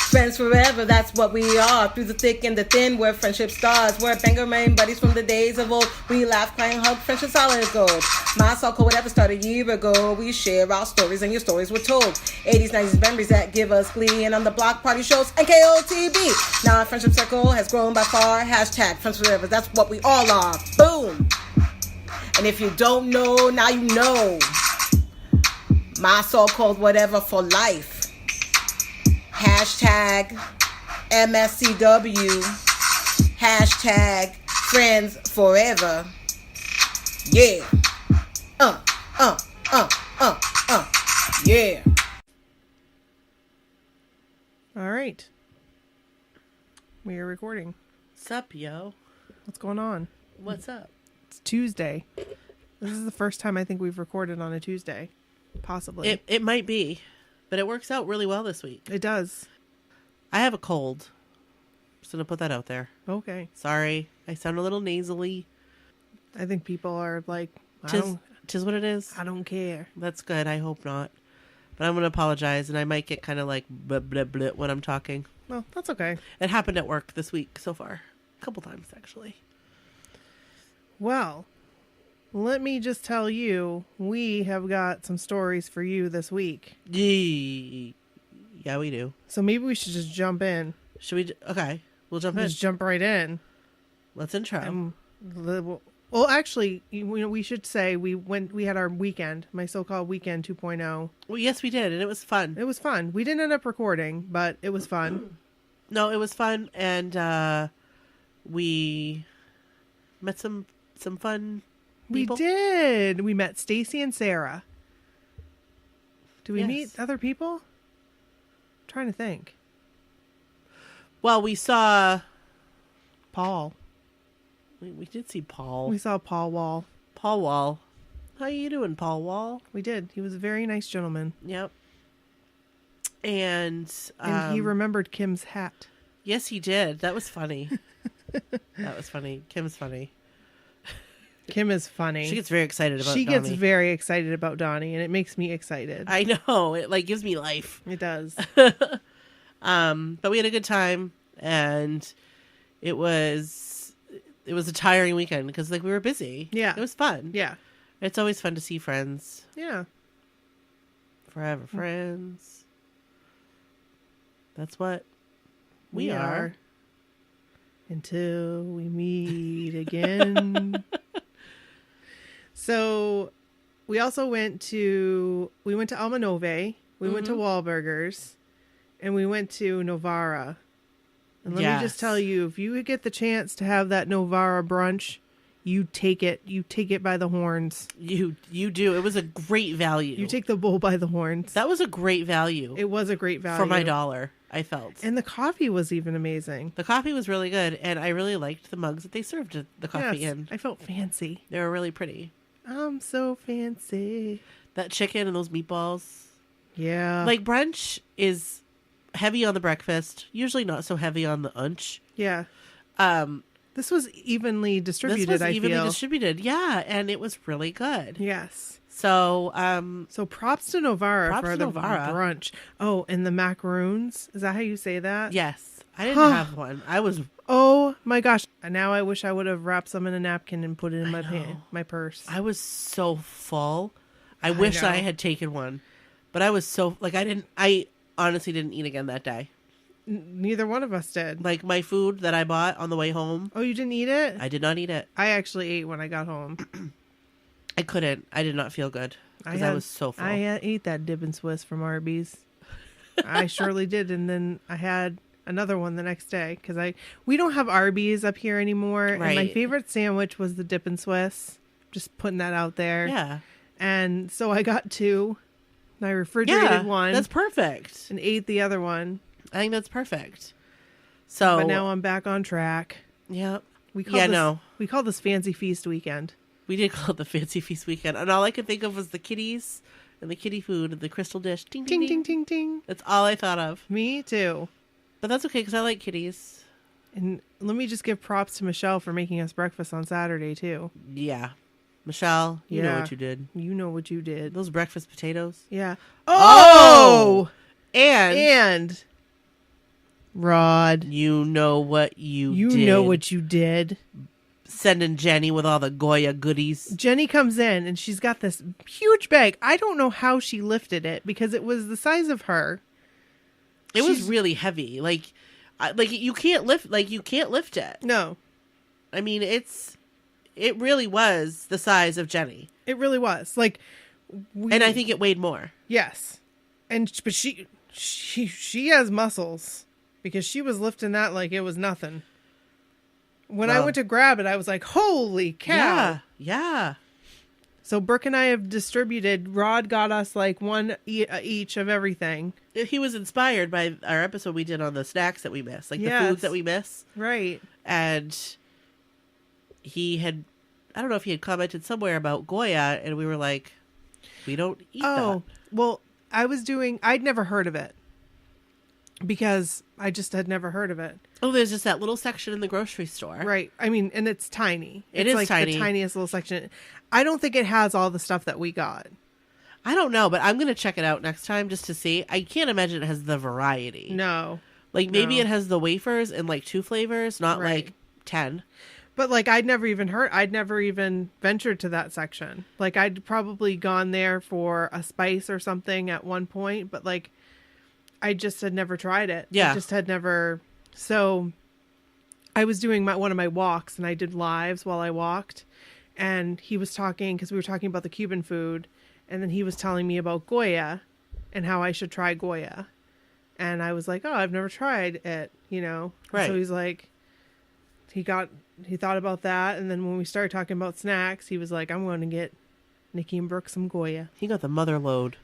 Friends forever, that's what we are. Through the thick and the thin, we're friendship stars. We're banger main buddies from the days of old. We laugh, cry, and hug, friendship solid as gold. My soul code whatever started a year ago. We share our stories and your stories were told. 80s, 90s memories that give us glee. And on the block party shows, NKOTB. Now our friendship circle has grown by far. Hashtag friends forever, that's what we all are. Boom. And if you don't know, now you know. My soul code whatever for life. Hashtag MSCW. Hashtag friends forever. Yeah. Yeah. All right. We are recording. Sup, yo? What's going on? What's up? It's Tuesday. This is the first time I think we've recorded on a Tuesday. Possibly. It might be, but it works out really well this week. It does. I have a cold. Just gonna put that out there. Okay. Sorry, I sound a little nasally. I think people are like, Tis what it is. I don't care. That's good. I hope not. But I'm gonna apologize, and I might get kind of like bleh, bleh, bleh when I'm talking. Well, that's okay. It happened at work this week so far. A couple times, actually. Well, let me just tell you, we have got some stories for you this week. Yeah, we do. So maybe we should just jump in. Should we? Okay, we'll jump in. Just jump right in. Let's intro. Well, actually, we should say we had our weekend, my so-called weekend 2.0. Well, yes, we did, and it was fun. It was fun. We didn't end up recording, but it was fun. No, it was fun, and we met some fun people. We did. We met Stacy and Sarah. Did we Yes. meet other people? I'm trying to think. Well, we saw Paul. we did see Paul. We saw Paul Wall. Paul Wall. How you doing, Paul Wall? We did. He was a very nice gentleman. Yep. And He remembered Kim's hat. yes, he did. That was funny. That was funny. Kim's funny. Kim is funny. She gets very excited about She Donnie. gets very excited about Donnie, and it makes me excited. I know. It like gives me life. It does. But we had a good time, and it was a tiring weekend because like we were busy. Yeah. It was fun. Yeah. It's always fun to see friends. Yeah. Forever friends. That's what we are. Until we meet again. So we also went to Almanove. We went to Wahlburgers, and we went to Novara. And let me just tell you, if you get the chance to have that Novara brunch, you take it. You take it by the horns. You do. It was a great value. You take the bull by the horns. That was a great value. It was a great value. For my dollar, I felt. And the coffee was even amazing. The coffee was really good, and I really liked the mugs that they served the coffee in. I felt fancy. They were really pretty. I'm so fancy. That chicken and those meatballs. Yeah. Like brunch is heavy on the breakfast, usually not so heavy on the lunch. Yeah. This was evenly distributed, This was I evenly feel. distributed, yeah, and it was really good. Yes. So, So props to Novara Props for to the Novara. brunch. Oh, and the macaroons. Is that how you say that? yes, I didn't have one. I was Oh my gosh. Now I wish I would have wrapped some in a napkin and put it in my purse. I was so full. I wish know. I had taken one, but I was so like I honestly didn't eat again that day. Neither one of us did. Like my food that I bought on the way home, Oh, you didn't eat it? I did not eat it. I actually ate when I got home. I couldn't. I did not feel good because I was so full. I ate that dip and Swiss from Arby's. I surely did, and then I had another one the next day because we don't have Arby's up here anymore. And my Right. favorite sandwich was the dip and Swiss. Just putting that out there. Yeah. And so I got two. And I refrigerated one. That's perfect. And ate the other one. I think that's perfect. So, But now I'm back on track. yeah, We call no. We call this Fancy Feast weekend. We did call it the Fancy Feast weekend, and all I could think of was the kitties and the kitty food and the crystal dish. Ding, ding, Ting, ding. ting, ting, ting. That's all I thought of. Me too. But that's okay because I like kitties. And let me just give props to Michelle for making us breakfast on Saturday too. Yeah, Michelle, you know Yeah. what you did. You know what you did. Those breakfast potatoes. Yeah. Oh! And Rod. You know what you did. You know what you did. Sending Jenny with all the Goya goodies. Jenny comes in and she's got this huge bag. I don't know how she lifted it because it was the size of her. It was really heavy. Like you can't lift it. No. I mean, it really was the size of Jenny. It really was. Like, and I think it weighed more. Yes. But she has muscles because she was lifting that like it was nothing. When I went to grab it, I was like, holy cow. Yeah. So Brooke and I have distributed. Rod got us like one each of everything. He was inspired by our episode we did on the snacks that we miss, like the foods that we miss. Right. And he had, I don't know if he had commented somewhere about Goya, and we were like, we don't eat that. Well, I'd never heard of it because I just had never heard of it. Oh, there's just that little section in the grocery store. Right. I mean, and it's tiny. It's like like tiny. The tiniest little section. I don't think it has all the stuff that we got. I don't know, but I'm going to check it out next time just to see. I can't imagine it has the variety. No. Like, maybe it has the wafers in, like, 2 flavors, not, like, 10. But, like, I'd never even ventured to that section. Like, I'd probably gone there for a spice or something at one point, but, like, I just had never tried it. Yeah. I just had never... So, I was doing one of my walks, and I did lives while I walked, and he was talking, because we were talking about the Cuban food, and then he was telling me about Goya, and how I should try Goya. And I was like, oh, I've never tried it, you know? Right. So he's like, he thought about that, and then when we started talking about snacks, he was like, I'm going to get Nikki and Brooke some Goya. He got the mother load.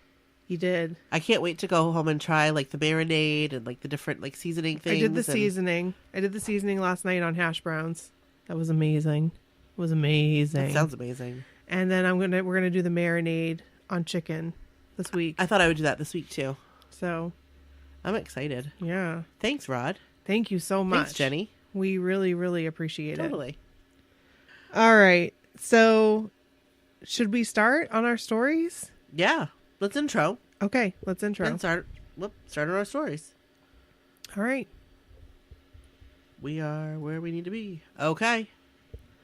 He did. I can't wait to go home and try, like, the marinade and, like, the different, like, seasoning things. I did the seasoning. I did the seasoning last night on hash browns. That was amazing. It was amazing. That sounds amazing. And then we're gonna do the marinade on chicken this week. I thought I would do that this week, too. So. I'm excited. Yeah. Thanks, Rod. Thank you so much. Thanks, Jenny. We really, really appreciate it. Totally. All right. So, should we start on our stories? Yeah. Let's intro. Okay, let's intro. And start on our stories. All right. We are where we need to be. Okay.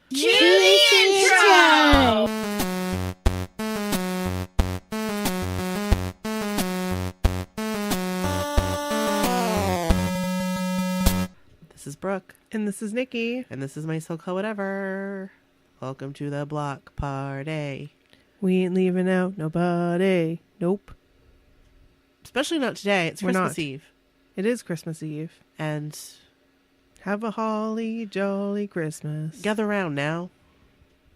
Cue the intro! This is Brooke. And this is Nikki. And this is my so-called whatever. Welcome to the block party. We ain't leaving out nobody. Nope. Especially not today. It's Christmas Eve. It is Christmas Eve. And have a holly jolly Christmas. Gather round now.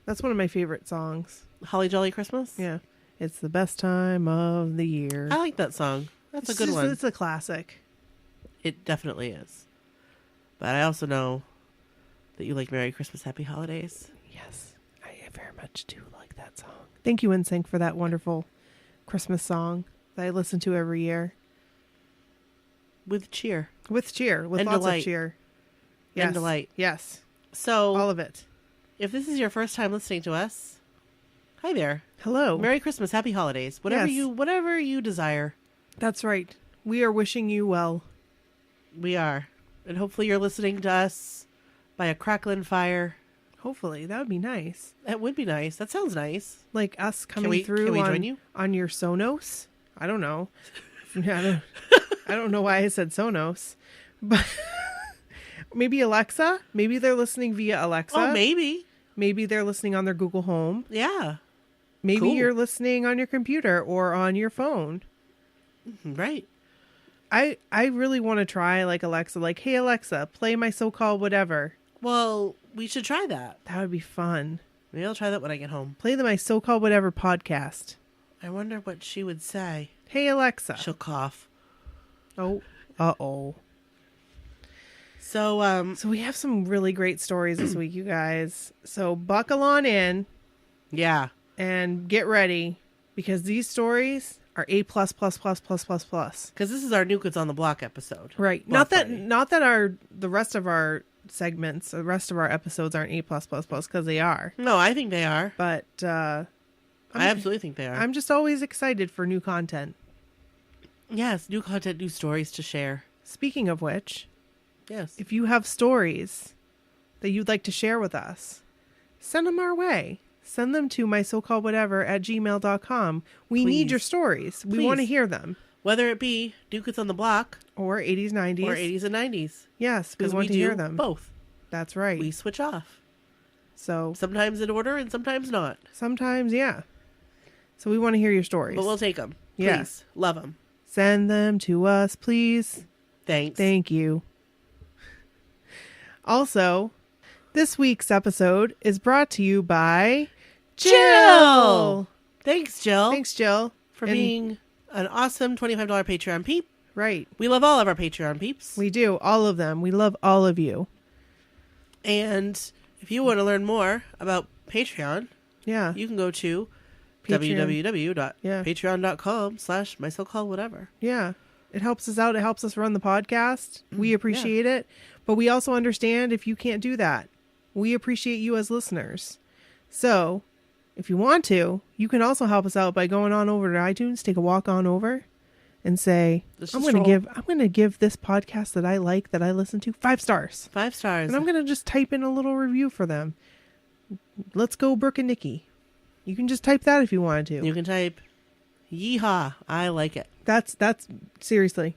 That's one of my favorite songs. Holly Jolly Christmas? Yeah. It's the best time of the year. I like that song. That's a good one. It's a classic. It definitely is. But I also know that you like Merry Christmas, Happy Holidays. Yes, I very much do like that song. Thank you, NSYNC, for that wonderful Christmas song that I listen to every year. With cheer. With cheer. With and lots delight. of cheer. Yes. And delight. Yes. So, all of it. If this is your first time listening to us, hi there. Hello. Merry Christmas, Happy Holidays. Whatever you desire. That's right. We are wishing you well. We are. And hopefully you're listening to us by a crackling fire. Hopefully. That would be nice. That would be nice. That sounds nice. Like us coming through can we join you? On your Sonos? I don't know. I don't know why I said Sonos. But maybe Alexa? Maybe they're listening via Alexa. Oh, maybe. Maybe they're listening on their Google Home. Yeah. Maybe you're listening on your computer or on your phone. Right. I really want to try like Alexa, like, hey Alexa, play my so-called whatever. Well, we should try that. That would be fun. Maybe I'll try that when I get home. Play my so-called whatever podcast. I wonder what she would say. Hey Alexa. She'll cough. Oh. Uh-oh. So we have some really great stories this week, you guys. So buckle on in. Yeah. And get ready because these stories are A++++++. Because this is our New Kids on the Block episode. Right. Not that the rest of our segments, the rest of our episodes aren't A+++ because they are. No, I think they are. But I absolutely think they are. I'm just always excited for new content. Yes, new content, new stories to share. Speaking of which, Yes. If you have stories that you'd like to share with us, send them our way. Send them to mysocalledwhatever@gmail.com. We need your stories. We want to hear them. Whether it be New Kids on the Block. Or 80s, 90s. Or 80s and 90s. Yes, we want to hear them. Both. That's right. We switch off. So sometimes in order and sometimes not. Sometimes, yeah. So we want to hear your stories. But we'll take them. Please. Yeah. Love them. Send them to us, please. Thanks. Thank you. Also, this week's episode is brought to you by Jill. Thanks, Jill. Thanks, Jill. For being an awesome $25 Patreon peep. Right. We love all of our Patreon peeps. We do. All of them. We love all of you. And if you want to learn more about Patreon, you can go to www.patreon.com/mysocalledwhatever. Yeah. It helps us out. It helps us run the podcast. We appreciate it. But we also understand if you can't do that. We appreciate you as listeners. So if you want to, you can also help us out by going on over to iTunes, take a walk on over and say, I'm going to give this podcast that I like, that I listen to, 5 stars. 5 stars. And I'm going to just type in a little review for them. Let's go Brooke and Nikki. You can just type that if you wanted to. You can type, yeehaw, I like it. That's seriously.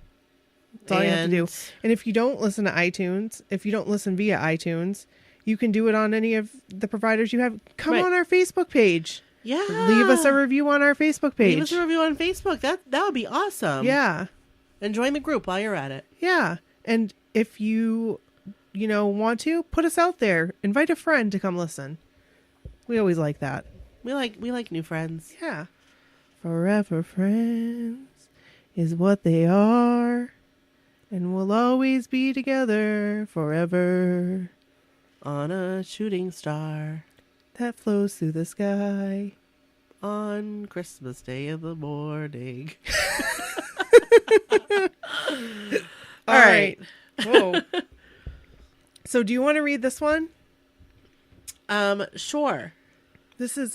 That's all you have to do. And if you don't listen to iTunes, if you don't listen via iTunes, you can do it on any of the providers you have. Come on our Facebook page. Yeah. Leave us a review on our Facebook page. Leave us a review on Facebook. That would be awesome. Yeah. And join the group while you're at it. Yeah. And if you want to, put us out there. Invite a friend to come listen. We always like that. We like new friends. Yeah. Forever friends is what they are. And we'll always be together forever. On a shooting star that flows through the sky on Christmas Day in the morning. All right. Whoa. So do you want to read this one? Sure. This is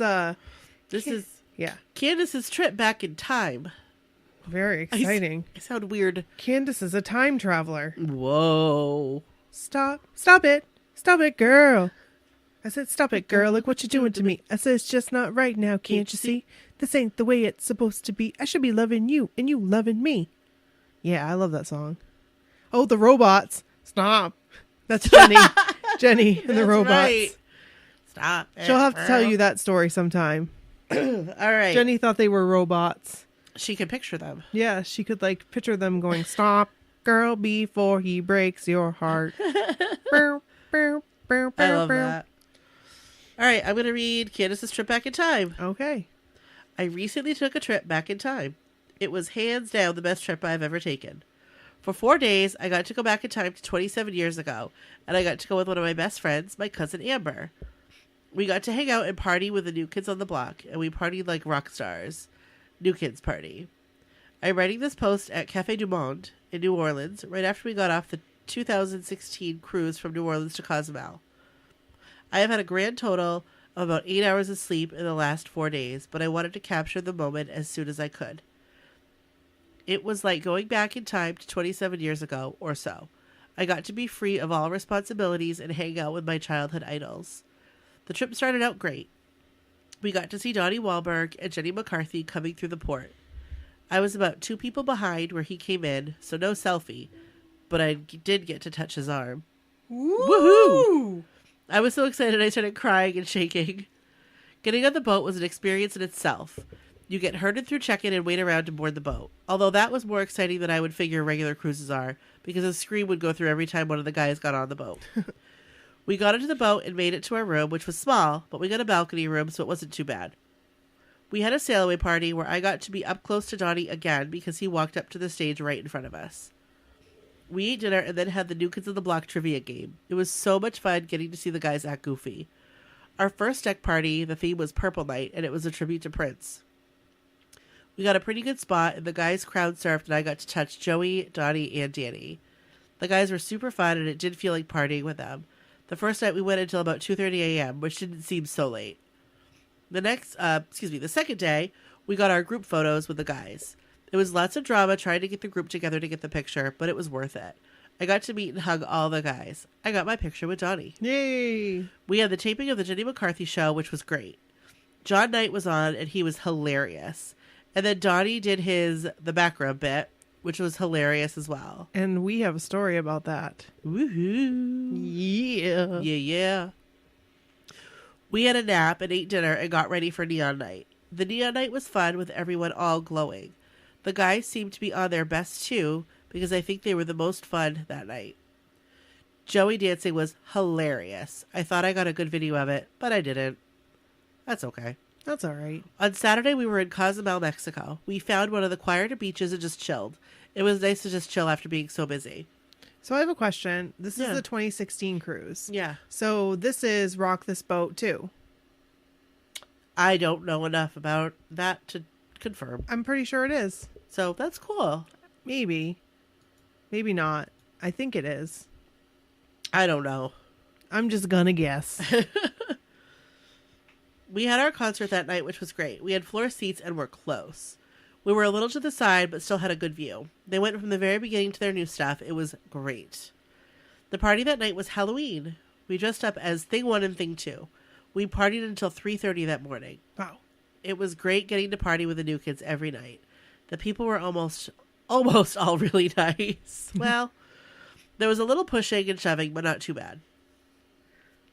Candace's trip back in time. Very exciting. I sound weird. Candace is a time traveler. Whoa. Stop it. Stop it, girl. I said, stop it, girl. Look what you're doing to me. I said, it's just not right now. Can't you see? This ain't the way it's supposed to be. I should be loving you and you loving me. Yeah, I love that song. Oh, the robots. Stop. That's Jenny. Jenny and the robots. Right. Stop it, She'll have to tell you that story sometime. All right. Jenny thought they were robots. She could picture them. Yeah, she could picture them going, stop, girl, before he breaks your heart. I love that. All right, I'm going to read Candace's trip back in time. Okay. I recently took a trip back in time. It was hands down the best trip I've ever taken. For 4 days, I got to go back in time to 27 years ago, and I got to go with one of my best friends, my cousin Amber. We got to hang out and party with the New Kids on the Block, and we partied like rock stars. New Kids party. I'm writing this post at Café du Monde in New Orleans right after we got off the 2016 cruise from New Orleans to Cozumel. I have had a grand total of about 8 hours of sleep in the last 4 days, but I wanted to capture the moment as soon as I could. It was like going back in time to 27 years ago or so. I got to be free of all responsibilities and hang out with my childhood idols. The trip started out great. We got to see Donnie Wahlberg and Jenny McCarthy coming through the port. I was about 2 people behind where he came in, so no selfie, but I did get to touch his arm. Woohoo! I was so excited I started crying and shaking. Getting on the boat was an experience in itself. You get herded through check-in and wait around to board the boat. Although that was more exciting than I would figure regular cruises are, because a scream would go through every time one of the guys got on the boat. We got into the boat and made it to our room, which was small, but we got a balcony room, so it wasn't too bad. We had a sail-away party where I got to be up close to Donnie again because he walked up to the stage right in front of us. We ate dinner and then had the New Kids on the Block trivia game. It was so much fun getting to see the guys act goofy. Our first deck party, the theme was Purple Night, and it was a tribute to Prince. We got a pretty good spot, and the guys crowd surfed, and I got to touch Joey, Donnie, and Danny. The guys were super fun, and it did feel like partying with them. The first night we went until about 2:30 a.m., which didn't seem so late. The second day, we got our group photos with the guys. It was lots of drama trying to get the group together to get the picture, but it was worth it. I got to meet and hug all the guys. I got my picture with Donnie. Yay! We had the taping of the Jenny McCarthy show, which was great. John Knight was on, and he was hilarious. And then Donnie did the back rub bit, which was hilarious as well. And we have a story about that. Woohoo! Yeah. Yeah. We had a nap and ate dinner and got ready for Neon Night. The Neon Night was fun with everyone all glowing. The guys seemed to be on their best too, because I think they were the most fun that night. Joey dancing was hilarious. I thought I got a good video of it, but I didn't. That's okay. That's all right. On Saturday, we were in Cozumel, Mexico. We found one of the quieter beaches and just chilled. It was nice to just chill after being so busy. So I have a question. This Yeah. is the 2016 cruise. Yeah. So this is Rock This Boat too. I don't know enough about that to confirm. I'm pretty sure it is. So that's cool. Maybe. Maybe not. I think it is. I don't know. I'm just gonna guess. We had our concert that night, which was great. We had floor seats and were close. We were a little to the side, but still had a good view. They went from the very beginning to their new stuff. It was great. The party that night was Halloween. We dressed up as Thing 1 and Thing 2. We partied until 3:30 that morning. Wow. It was great getting to party with the new kids every night. The people were almost all really nice. Well, there was a little pushing and shoving, but not too bad.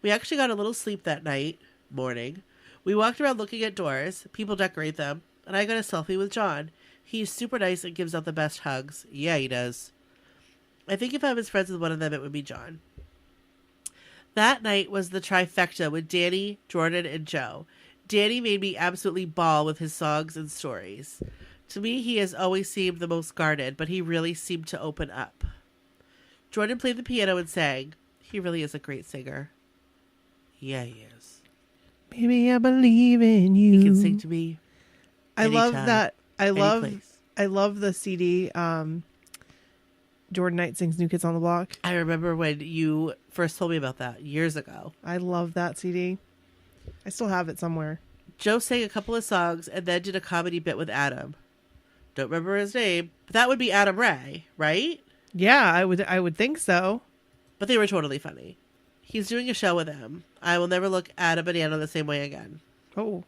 We actually got a little sleep that morning. We walked around looking at doors. People decorate them. And I got a selfie with John. He's super nice and gives out the best hugs. Yeah, he does. I think if I was friends with one of them, it would be John. That night was the trifecta with Danny, Jordan, and Joe. Danny made me absolutely bawl with his songs and stories. To me, he has always seemed the most guarded, but he really seemed to open up. Jordan played the piano and sang. He really is a great singer. Yeah, he is. Baby, I believe in you. He can sing to me. I love anytime, that. I anyplace. love the CD. Jordan Knight sings New Kids on the Block. I remember when you first told me about that years ago. I love that CD. I still have it somewhere. Joe sang a couple of songs and then did a comedy bit with Adam. Don't remember his name, but that would be Adam Ray, right? Yeah, I would think so. But they were totally funny. He's doing a show with them. I will never look at a banana the same way again. Oh.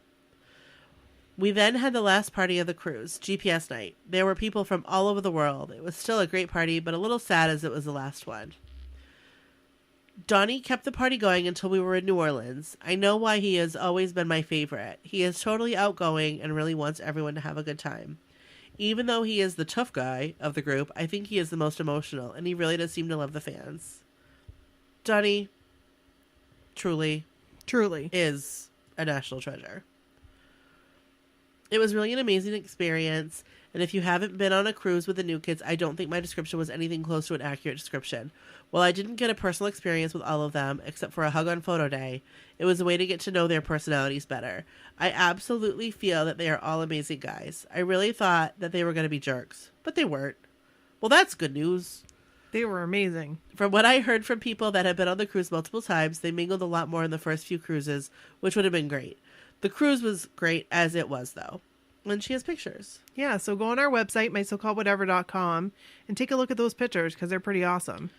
We then had the last party of the cruise, GPS night. There were people from all over the world. It was still a great party, but a little sad as it was the last one. Donnie kept the party going until we were in New Orleans. I know why he has always been my favorite. He is totally outgoing and really wants everyone to have a good time. Even though he is the tough guy of the group, I think he is the most emotional, and he really does seem to love the fans. Donnie, truly is a national treasure. It was really an amazing experience, and if you haven't been on a cruise with the new kids, I don't think my description was anything close to an accurate description. While I didn't get a personal experience with all of them, except for a hug on photo day, it was a way to get to know their personalities better. I absolutely feel that they are all amazing guys. I really thought that they were going to be jerks, but they weren't. Well, that's good news. They were amazing. From what I heard from people that have been on the cruise multiple times, they mingled a lot more in the first few cruises, which would have been great. The cruise was great as it was, though. And she has pictures. Yeah, so go on our website, mysocalledwhatever.com, and take a look at those pictures because they're pretty awesome.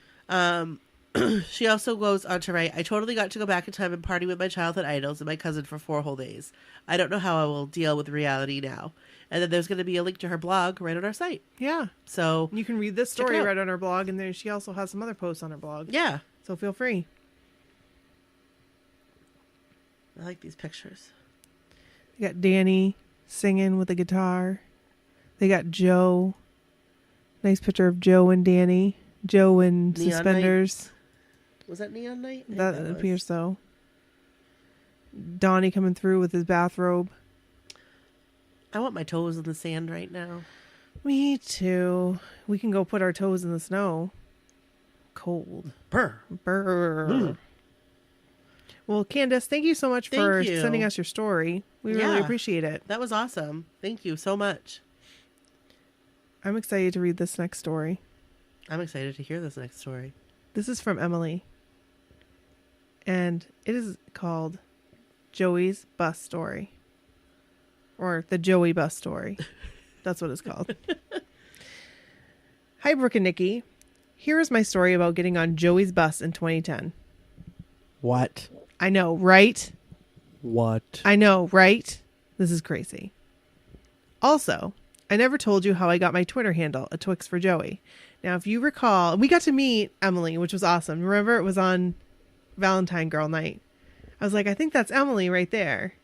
She also goes on to write, I totally got to go back in time and party with my childhood idols and my cousin for 4 whole days. I don't know how I will deal with reality now. And then there's going to be a link to her blog right on our site. Yeah. So You can read this check it story out. right on her blog, and then she also has some other posts on her blog. Yeah. So feel free. I like these pictures. You got Danny singing with a guitar. They got Joe. Nice picture of Joe and Danny. Joe in Neon suspenders. Was that Neon Night? I think That was. appears so. Donnie coming through with his bathrobe. I want my toes in the sand right now. Me too. We can go put our toes in the snow. Cold. Brr. Brr. Mm. Well, Candace, thank you so much Thank for you. sending us your story. We really Yeah. appreciate it. That was awesome. Thank you so much. I'm excited to read this next story. I'm excited to hear this next story. This is from Emily. And it is called Joey's Bus Story. Or the Joey Bus Story. That's what it's called. Hi, Brooke and Nikki. Here is my story about getting on Joey's bus in 2010. What? I know, right? What? I know, right? This is crazy. Also, I never told you how I got my Twitter handle, a Twix for Joey. Now, if you recall, we got to meet Emily, which was awesome. Remember, it was on Valentine Girl Night. I was like, I think that's Emily right there.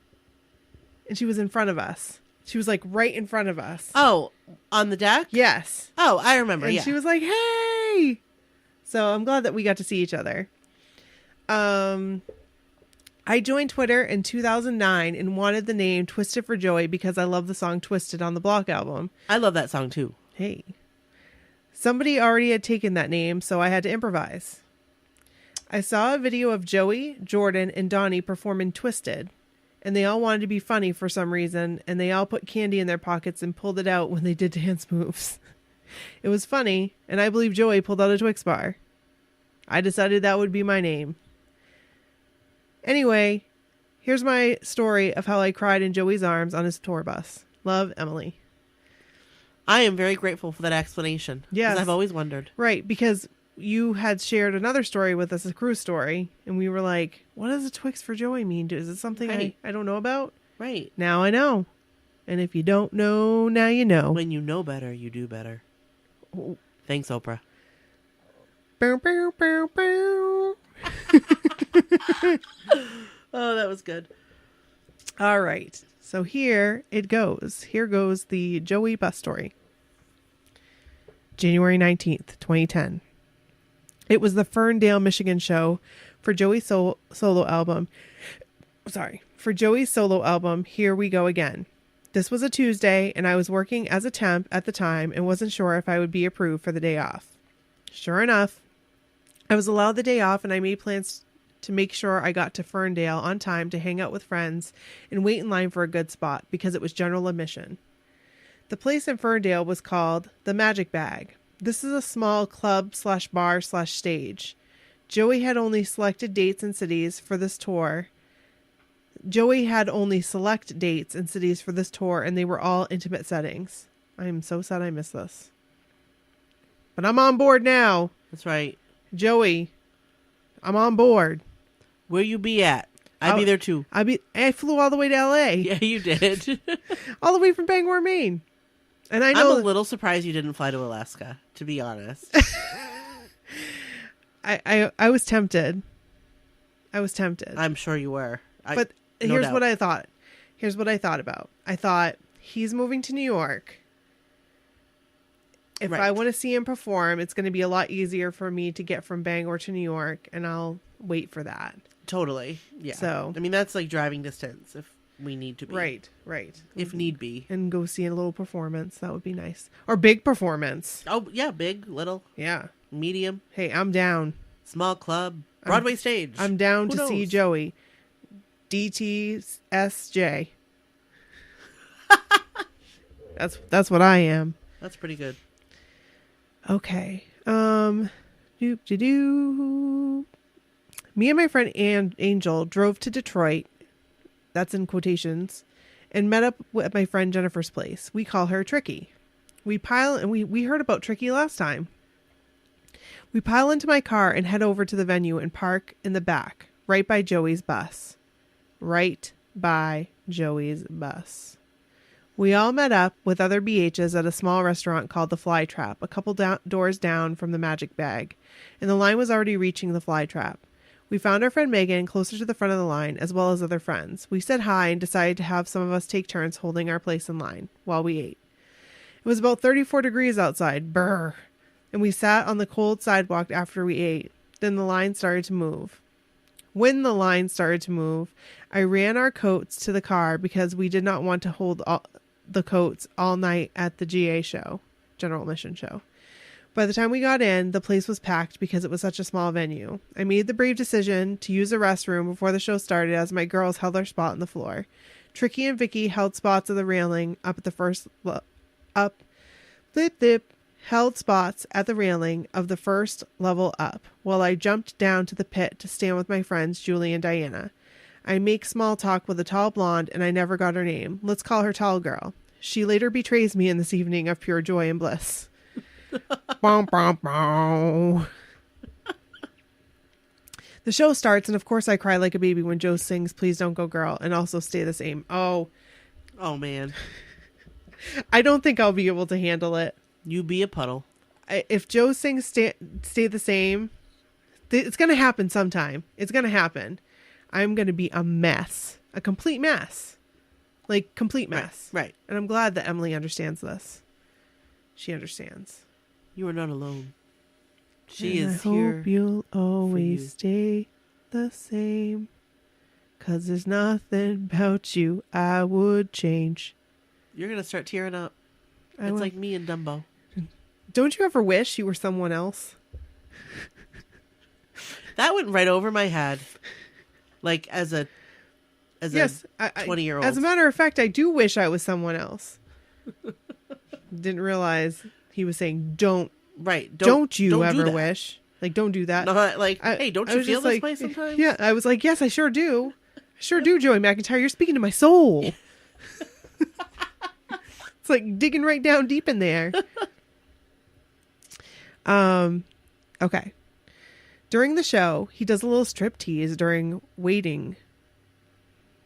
And she was in front of us. She was like right in front of us. Oh, on the deck? Yes. Oh, I remember. And yeah. she was like, hey. So I'm glad that we got to see each other. I joined Twitter in 2009 and wanted the name Twisted for Joey because I love the song Twisted on the Block album. I love that song too. Hey. Somebody already had taken that name, so I had to improvise. I saw a video of Joey, Jordan, and Donnie performing Twisted, and they all wanted to be funny for some reason, and they all put candy in their pockets and pulled it out when they did dance moves. It was funny, and I believe Joey pulled out a Twix bar. I decided that would be my name. Anyway, here's my story of how I cried in Joey's arms on his tour bus. Love, Emily. I am very grateful for that explanation. Yes. 'Cause I've always wondered. Right, because you had shared another story with us, a cruise story, and we were like, what does a Twix for Joey mean? Is it something Right. I don't know about? Right. Now I know. And if you don't know, now you know. When you know better, you do better. Thanks, Oprah. Bow, bow, bow, bow. Oh, that was good. All right. So here it goes. Here goes the Joey bus story. January 19th, 2010. It was the Ferndale, Michigan show for Joey's solo album. For Joey's solo album, Here We Go Again. This was a Tuesday, and I was working as a temp at the time and wasn't sure if I would be approved for the day off. Sure enough, I was allowed the day off, and I made plans to make sure I got to Ferndale on time to hang out with friends and wait in line for a good spot because it was general admission. The place in Ferndale was called the Magic Bag. This is a small club/bar/stage. Joey had only selected dates and cities for this tour. And they were all intimate settings. I am so sad I missed this. But I'm on board now. That's right. Joey, I'm on board. Where you be at? I'd be there too. I flew all the way to LA. Yeah, you did. All the way from Bangor, Maine. And I know I'm a little surprised you didn't fly to Alaska, to be honest. I was tempted. I'm sure you were. But here's what I thought. Here's what I thought about. I thought, he's moving to New York. If I want to see him perform, it's going to be a lot easier for me to get from Bangor to New York, and I'll wait for that. Totally. Yeah. So, I mean, that's like driving distance if we need to be. Right. If need be. And go see a little performance. That would be nice. Or big performance. Oh, yeah. Big, little. Yeah. Medium. Hey, I'm down. Small club. Broadway stage. I'm down Who to see knows? Joey. DTSJ. That's what I am. That's pretty good. Okay. Me and my friend Angel drove to Detroit. That's in quotations. And met up at my friend Jennifer's place. We call her Tricky. We heard about Tricky last time. We pile into my car and head over to the venue and park in the back, right by Joey's bus. Right by Joey's bus. We all met up with other BHs at a small restaurant called The Fly Trap, a couple doors down from the Magic Bag, and the line was already reaching the Fly Trap. We found our friend Megan closer to the front of the line, as well as other friends. We said hi and decided to have some of us take turns holding our place in line while we ate. It was about 34 degrees outside, brr, and we sat on the cold sidewalk after we ate. Then the line started to move. When the line started to move, I ran our coats to the car because we did not want to hold the coats all night at the GA show, General Admission show. By the time we got in, the place was packed because it was such a small venue. I made the brave decision to use the restroom before the show started as my girls held their spot on the floor. Tricky and Vicky held spots at the railing held spots at the railing of the first level up, while I jumped down to the pit to stand with my friends Julie and Diana. I make small talk with a tall blonde, and I never got her name. Let's call her Tall Girl. She later betrays me in this evening of pure joy and bliss. Bow, bow, bow. The show starts, and of course I cry like a baby when Joe sings Please Don't Go Girl and also Stay the Same. Oh man. I don't think I'll be able to handle it. You be a puddle. If Joe sings Stay the Same, it's going to happen sometime. It's going to happen. I'm going to be a mess. A complete mess. Like, complete mess. Right. And I'm glad that Emily understands this. She understands. You are not alone. She and is I here. hope you'll you. always stay the same. 'Cause there's nothing about you I would change. You're going to start tearing up. It's like me and Dumbo. Don't you ever wish you were someone else? That went right over my head. Like, as a 20-year-old. As a matter of fact, I do wish I was someone else. Didn't realize he was saying don't. Right. Don't you do ever that. wish. Like, don't do that. Not like, hey, don't you feel this way sometimes? Yeah, I was like, yes, I sure do. I sure do, Joey McIntyre. You're speaking to my soul. It's like digging right down deep in there. Okay. During the show, he does a little striptease during waiting.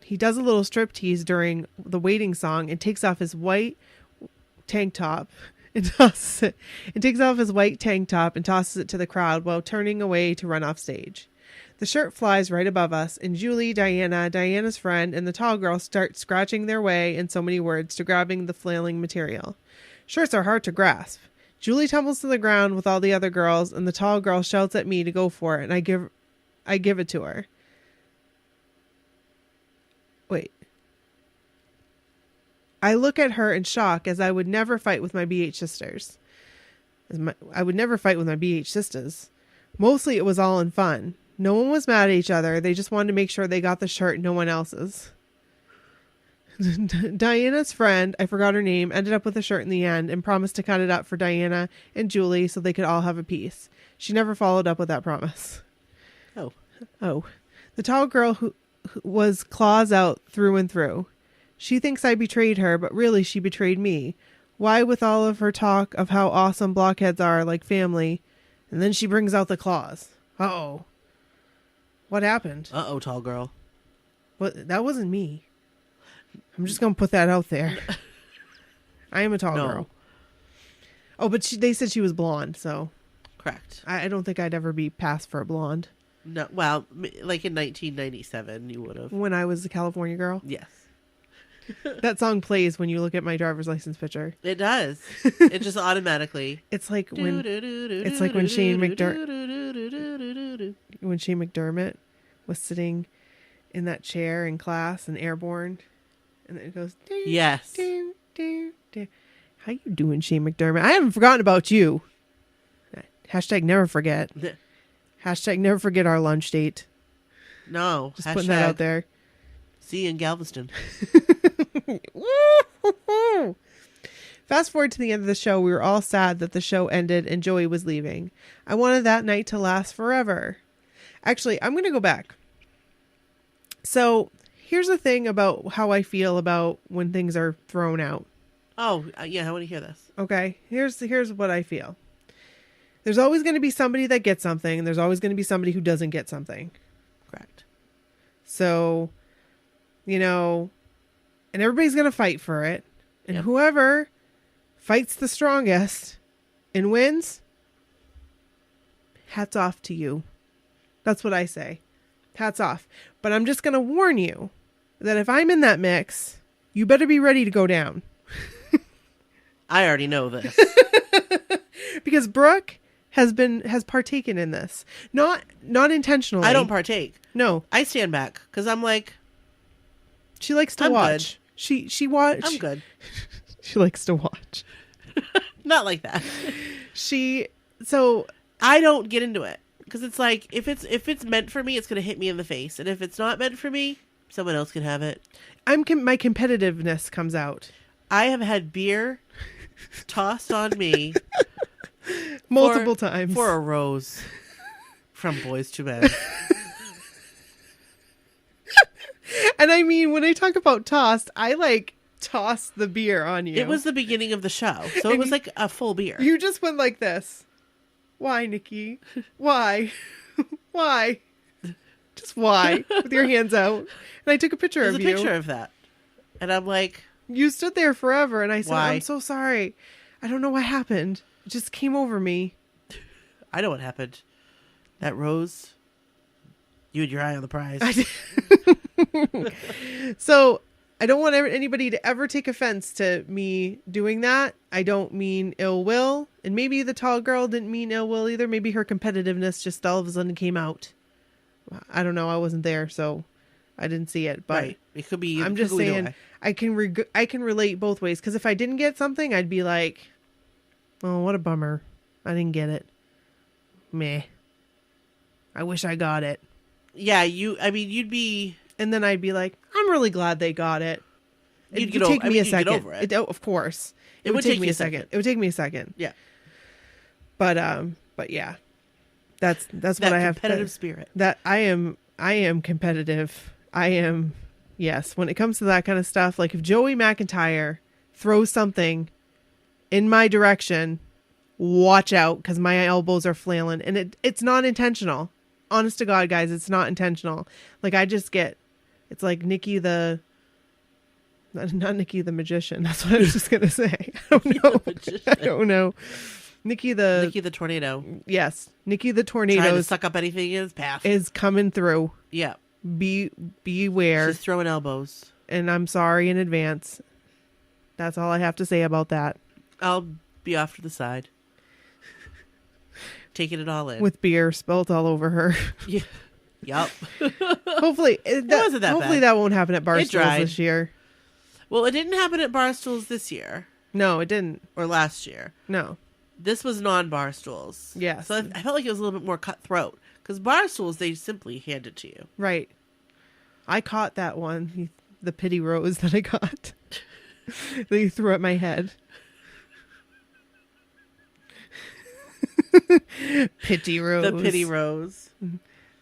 He does a little striptease during the waiting song and takes off his white tank top and tosses it. And takes off his white tank top and tosses it to the crowd while turning away to run off stage. The shirt flies right above us, and Julie, Diana's friend, and the tall girl start scratching their way, in so many words, to grabbing the flailing material. Shirts are hard to grasp. Julie tumbles to the ground with all the other girls, and the tall girl shouts at me to go for it, and I give it to her. Wait. I look at her in shock, as I would never fight with my BH sisters. I would never fight with my BH sisters. Mostly it was all in fun. No one was mad at each other. They just wanted to make sure they got the shirt, no one else's. Diana's friend, I forgot her name, ended up with the shirt in the end and promised to cut it up for Diana and Julie so they could all have a piece. She never followed up with that promise. Oh. The tall girl who was claws out through and through. She thinks I betrayed her, but really she betrayed me. Why, with all of her talk of how awesome blockheads are like family, and then she brings out the claws. Uh-oh. What happened? Uh-oh, tall girl. What? That wasn't me. I'm just going to put that out there. I am a tall girl. Oh, but they said she was blonde, so. Correct. I don't think I'd ever be passed for a blonde. No, well, like in 1997, you would have. When I was a California girl? Yes. That song plays when you look at my driver's license picture. It does. It just automatically. It's like when Shane McDermott was sitting in that chair in class in Airborne, and then it goes. Ding, yes. Ding, ding, ding. How you doing, Shane McDermott? I haven't forgotten about you. Hashtag never forget. Hashtag never forget our lunch date. No. Just putting that out there. See you in Galveston. Fast forward to the end of the show. We were all sad that the show ended and Joey was leaving. I wanted that night to last forever. Actually, I'm going to go back. So here's the thing about how I feel about when things are thrown out. Oh, yeah. I want to hear this. Okay. Here's what I feel. There's always going to be somebody that gets something. And there's always going to be somebody who doesn't get something. Correct. So, and everybody's going to fight for it. And whoever fights the strongest and wins, hats off to you. That's what I say. Hats off. But I'm just going to warn you that if I'm in that mix, you better be ready to go down. I already know this. Because Brooke has partaken in this. Not intentionally. I don't partake. No. I stand back because I'm like, she likes to watch. Good. She watch. I'm good. She likes to watch. Not like that. So I don't get into it because it's like if it's meant for me, it's gonna hit me in the face, and if it's not meant for me, someone else can have it. My competitiveness comes out. I have had beer tossed on me multiple times for a rose from Boys to Men. And I mean, when I talk about tossed, I tossed the beer on you. It was the beginning of the show, so it was like a full beer. You just went like this. Why, Nikki? Why? Why? Just why? With your hands out. And I took a picture There's of a you. picture of that. And I'm like... You stood there forever, and I said, Why? I'm so sorry. I don't know what happened. It just came over me. I know what happened. That rose, you had your eye on the prize. So I don't want anybody to ever take offense to me doing that. I don't mean ill will. And maybe the tall girl didn't mean ill will either. Maybe her competitiveness just all of a sudden came out. I don't know. I wasn't there, so I didn't see it. But Right. It could be. I'm just saying I can relate both ways. Because if I didn't get something, I'd be like, oh, what a bummer. I didn't get it. Meh. I wish I got it. Yeah, you'd be... And then I'd be like, I'm really glad they got it. You'd It would take me a second. Get over it. Of course. It would take me you a second. It would take me a second. Yeah. But yeah. That's what I have. Competitive spirit. That I am competitive. I am, yes. When it comes to that kind of stuff, like if Joey McIntyre throws something in my direction, watch out, because my elbows are flailing. And it's not intentional. Honest to God, guys, it's not intentional. Like I just get, it's like Nikki not Nikki the magician. That's what I was just gonna say. I don't know. I don't know. Nikki the tornado. Yes, Nikki the Trying to tornado suck up anything in his path. is coming through. Yeah. Beware. She's throwing elbows. And I'm sorry in advance. That's all I have to say about that. I'll be off to the side, taking it all in With beer spilt all over her. Yeah. Yup. Hopefully, wasn't that hopefully bad. that won't happen at It Barstools dried. this year. Well, it didn't happen at Barstools this year No, it didn't. or last year. No. This was non-Barstools. Yes. So I felt like it was a little bit more cutthroat. Because Barstools, they simply hand it to you. Right. I caught that one. The pity rose that I got. That you threw at my head. Pity rose. The pity rose.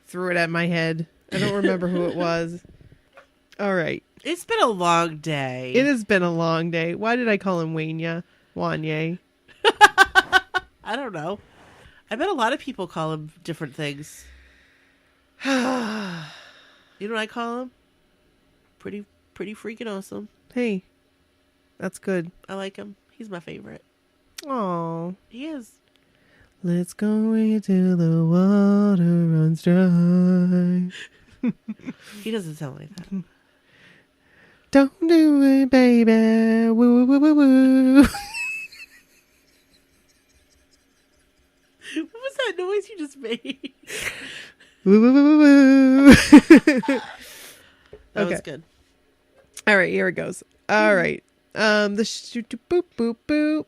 Threw it at my head. I don't remember who it was. All right. It's been a long day. It has been a long day. Why did I call him Wanya? Wanye. I don't know. I bet a lot of people call him different things. You know what I call him? Pretty freaking awesome. Hey. That's good. I like him. He's my favorite. Oh. He is. Let's go until the water runs dry. He doesn't sound like that. Don't do it, baby. Woo, woo, woo, woo, woo. What was that noise you just made? Woo, woo, woo, woo, woo. That was Okay. good. All right, here it goes. All right. Boop, boop, boop.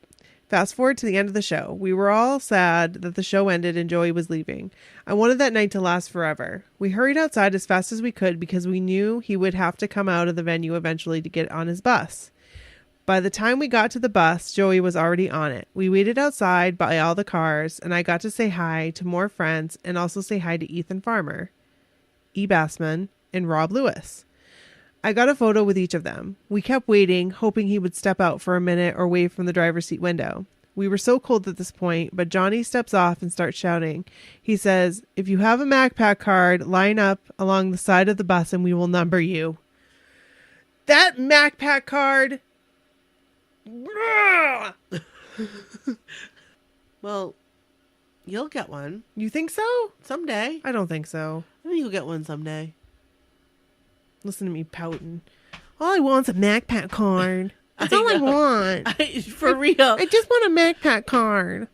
Fast forward to the end of the show. We were all sad that the show ended and Joey was leaving. I wanted that night to last forever. We hurried outside as fast as we could because we knew he would have to come out of the venue eventually to get on his bus. By the time we got to the bus, Joey was already on it. We waited outside by all the cars, and I got to say hi to more friends and also say hi to Ethan Farmer, E. Bassman, and Rob Lewis. I got a photo with each of them. We kept waiting, hoping he would step out for a minute or wave from the driver's seat window. We were so cold at this point, but Johnny steps off and starts shouting. He says, "If you have a MacPack card, line up along the side of the bus and we will number you." That MacPack card. Well, you'll get one You think so? someday. I don't think so. I think you'll get one someday. Listen to me pouting. All I want's a MacPack card. That's I all I know. want. For real. I just want a MacPack card.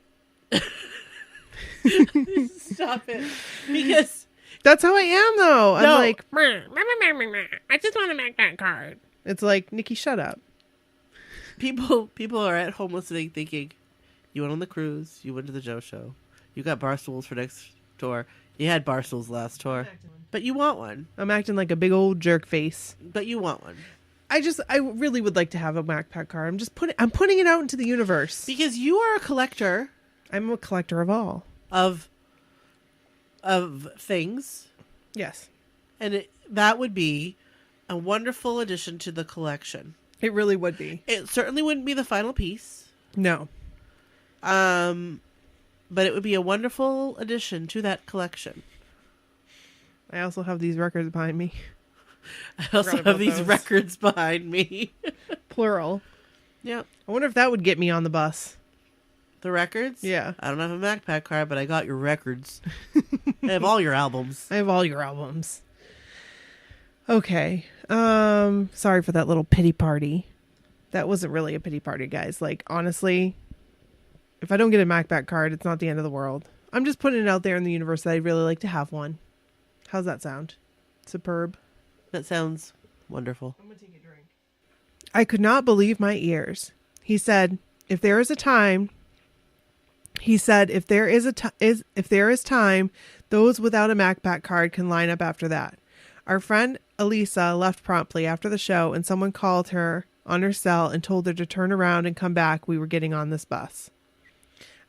Stop it. Because That's how I am, though. I'm No. like, I just want a MacPack card. It's like, Nikki, shut up. people are at home listening thinking, you went on the cruise, you went to the Joe show, you got Barstools for next tour. You had Barstools last tour. But you want one. I'm acting like a big old jerk face. But you want one. I really would like to have a MacPack card. I'm putting it out into the universe. Because you are a collector I'm a collector of all. of things. Yes. And that would be a wonderful addition to the collection. It really would be. It certainly wouldn't be the final piece. No. But it would be a wonderful addition to that collection. I also have these records behind me. I also have these records behind me. Plural. Yeah. I wonder if that would get me on the bus. The records? Yeah. I don't have a MacPack card, but I got your records. I have all your albums. I have all your albums. Okay. Sorry for that little pity party. That wasn't really a pity party, guys. Like, honestly, if I don't get a MacPack card, it's not the end of the world. I'm just putting it out there in the universe that I'd really like to have one. How's that sound? Superb. That sounds wonderful. I'm gonna take a drink. I could not believe my ears. He said, if there is time, those without a MacPack card can line up after that. Our friend Elisa left promptly after the show, and someone called her on her cell and told her to turn around and come back. We were getting on this bus.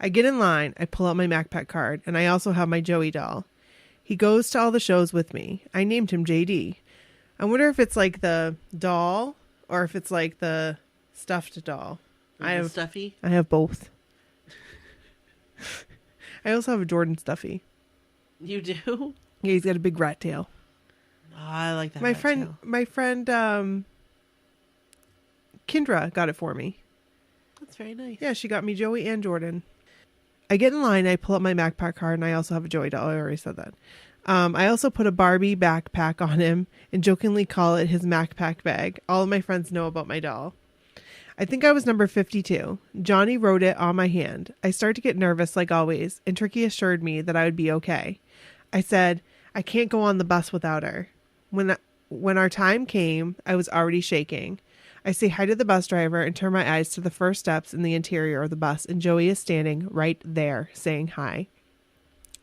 I get in line. I pull out my MacPack card, and I also have my Joey doll. He goes to all the shows with me. I named him JD. I wonder if it's like the doll or if it's like the stuffed doll. Stuffy? I have both. I also have a Jordan stuffy. You do? Yeah, he's got a big rat tail. Oh, I like that. My friend Kendra got it for me. That's very nice. Yeah, she got me Joey and Jordan. I get in line, I pull up my MacPack card, and I also have a Joey doll. I already said that. I also put a Barbie backpack on him and jokingly call it his MacPack bag. All of my friends know about my doll. I think I was number 52. Johnny wrote it on my hand. I start to get nervous like always, and Tricky assured me that I would be okay. I said, I can't go on the bus without her. When our time came, I was already shaking. I say hi to the bus driver and turn my eyes to the first steps in the interior of the bus, and Joey is standing right there saying hi.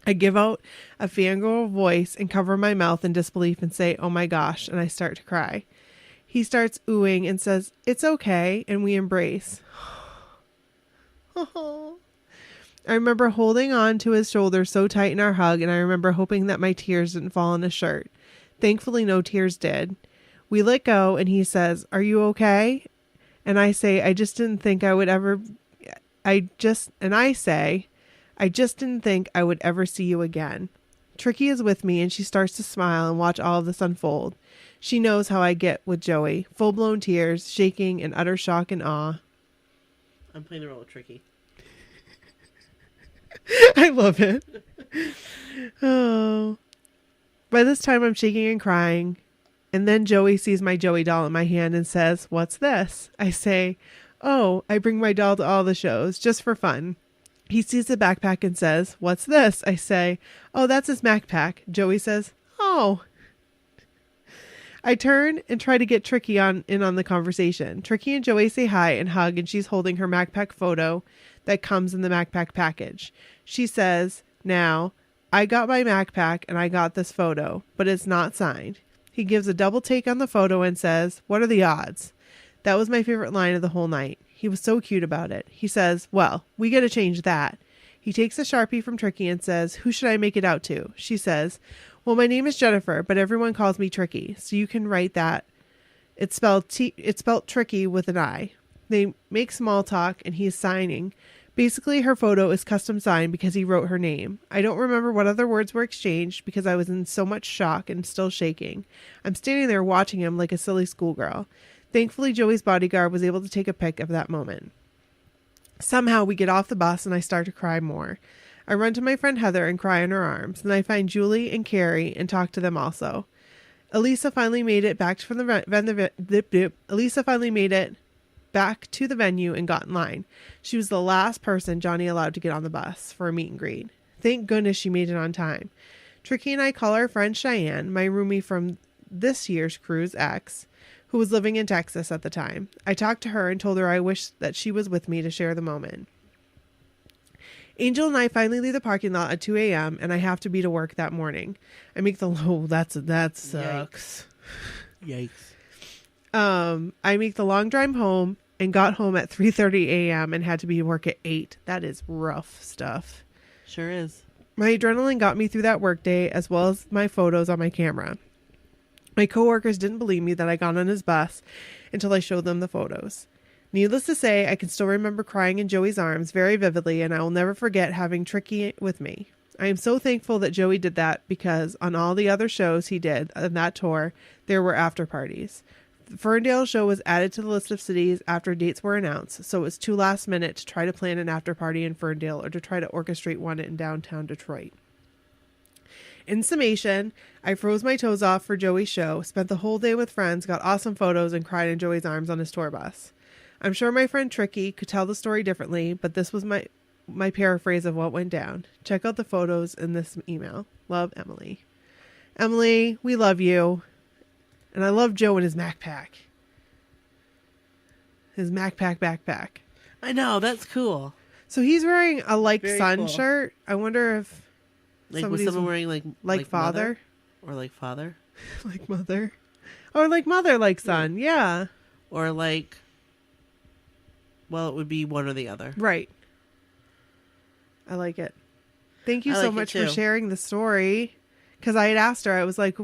I give out a fangirl voice and cover my mouth in disbelief and say, oh my gosh, and I start to cry. He starts oohing and says, it's okay, and we embrace. I remember holding on to his shoulder so tight in our hug, and I remember hoping that my tears didn't fall on his shirt. Thankfully, no tears did. We let go, and he says, are you okay? And I say, I just didn't think I would ever see you again. Tricky is with me, and she starts to smile and watch all of this unfold. She knows how I get with Joey. Full-blown tears, shaking in utter shock and awe. I'm playing the role of Tricky. I love it. Oh. By this time, I'm shaking and crying. And then Joey sees my Joey doll in my hand and says, what's this? I say, oh, I bring my doll to all the shows, just for fun. He sees the backpack and says, what's this? I say, oh, that's his MacPack. Joey says, oh. I turn and try to get Tricky in on the conversation. Tricky and Joey say hi and hug, and she's holding her MacPack photo that comes in the MacPack package. She says, now, I got my MacPack and I got this photo, but it's not signed. He gives a double take on the photo and says, what are the odds? That was my favorite line of the whole night. He was so cute about it. He says, well, we got to change that. He takes a Sharpie from Tricky and says, who should I make it out to? She says, well, my name is Jennifer, but everyone calls me Tricky, so you can write that. It's spelled Tricky with an I. They make small talk, and he's signing. Basically, her photo is custom signed because he wrote her name. I don't remember what other words were exchanged because I was in so much shock and still shaking. I'm standing there watching him like a silly schoolgirl. Thankfully, Joey's bodyguard was able to take a pic of that moment. Somehow, we get off the bus, and I start to cry more. I run to my friend Heather and cry in her arms. Then I find Julie and Carrie and talk to them also. Elisa finally made it back to the venue and got in line. She was the last person Johnny allowed to get on the bus for a meet and greet. Thank goodness she made it on time. Tricky and I call our friend Cheyenne, my roomie from this year's cruise ex, who was living in Texas at the time. I talked to her and told her I wish that she was with me to share the moment. Angel and I finally leave the parking lot at 2 a.m. and I have to be to work that morning. I make the that sucks. Yikes. I make the long drive home and got home at 3:30 a.m. and had to be to work at 8. That is rough stuff. Sure is. My adrenaline got me through that workday as well as my photos on my camera. My coworkers didn't believe me that I got on his bus until I showed them the photos. Needless to say, I can still remember crying in Joey's arms very vividly, and I will never forget having Tricky with me. I am so thankful that Joey did that because on all the other shows he did on that tour, there were after parties. The Ferndale show was added to the list of cities after dates were announced, so it was too last minute to try to plan an after party in Ferndale or to try to orchestrate one in downtown Detroit. In summation, I froze my toes off for Joey's show, spent the whole day with friends, got awesome photos, and cried in Joey's arms on his tour bus. I'm sure my friend Tricky could tell the story differently, but this was my paraphrase of what went down. Check out the photos in this email. Love, Emily. Emily, we love you. And I love Joe and his MacPack. His MacPack backpack. I know, that's cool. So he's wearing a Very Sun cool. shirt. I wonder if Like, was somebody's someone wearing like father? Mother? Or like father? Like mother. Or like mother, like son. Yeah. Or like, well, it would be one or the other. Right. I like it. Thank you I so like it much for too. sharing the story. Because I had asked her, I was like,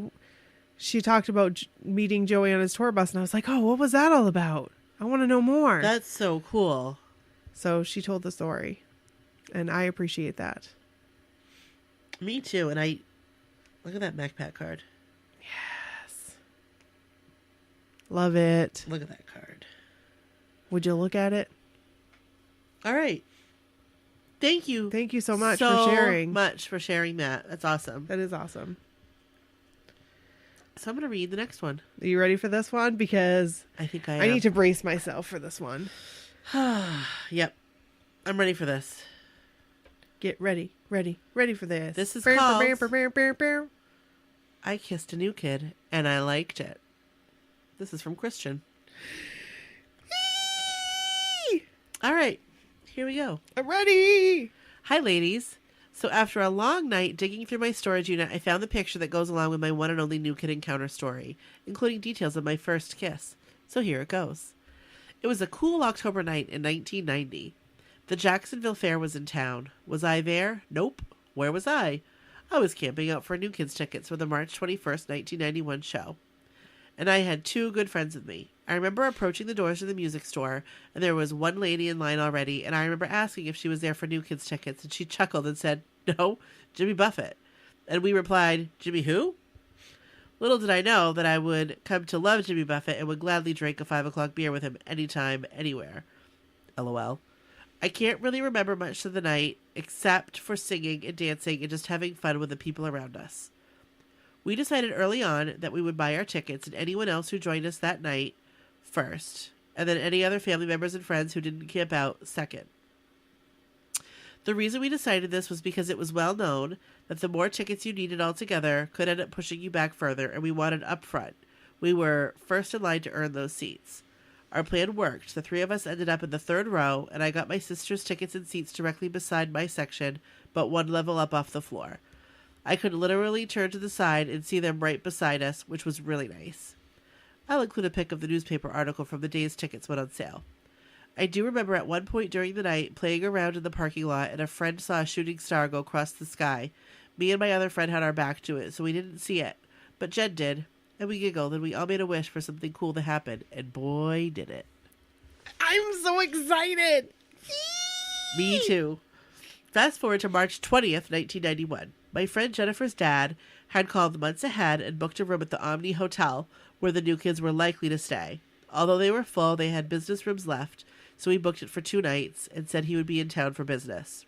she talked about meeting Joey on his tour bus, and I was like, oh, what was that all about? I want to know more. That's so cool. So she told the story, and I appreciate that. Me too. And I look at that MacPack card. Yes. Love it. Look at that card. Would you look at it? All right. Thank you. Thank you so much so for sharing. much for sharing that. That's awesome. That is awesome. So I'm going to read the next one. Are you ready for this one? Because I think I am. I need to brace myself for this one. Yep. I'm ready for this. Get ready for this. This is Bow, called bow, bow, bow, bow, bow. I Kissed a New Kid and I Liked It. This is from Christian. All right. Here we go. I'm ready. Hi, ladies. So after a long night digging through my storage unit, I found the picture that goes along with my one and only new kid encounter story, including details of my first kiss. So here it goes. It was a cool October night in 1990. The Jacksonville Fair was in town. Was I there? Nope. Where was I? I was camping out for New Kids tickets for the March 21st, 1991 show. And I had two good friends with me. I remember approaching the doors of the music store, and there was one lady in line already, and I remember asking if she was there for New Kids tickets, and she chuckled and said, "No, Jimmy Buffett." And we replied, "Jimmy who?" Little did I know that I would come to love Jimmy Buffett and would gladly drink a 5 o'clock beer with him anytime, anywhere. LOL. I can't really remember much of the night, except for singing and dancing and just having fun with the people around us. We decided early on that we would buy our tickets and anyone else who joined us that night first, and then any other family members and friends who didn't camp out second. The reason we decided this was because it was well known that the more tickets you needed altogether could end up pushing you back further, and we wanted up front. We were first in line to earn those seats. Our plan worked. The three of us ended up in the third row, and I got my sister's tickets and seats directly beside my section, but one level up off the floor. I could literally turn to the side and see them right beside us, which was really nice. I'll include a pic of the newspaper article from the day's tickets went on sale. I do remember at one point during the night playing around in the parking lot, and a friend saw a shooting star go across the sky. Me and my other friend had our back to it, so we didn't see it. But Jen did, and we giggled, and we all made a wish for something cool to happen, and boy, did it. I'm so excited. Me too. Fast forward to March 20th, 1991. My friend Jennifer's dad had called months ahead and booked a room at the Omni Hotel where the new kids were likely to stay. Although they were full, they had business rooms left, so he booked it for 2 nights and said he would be in town for business.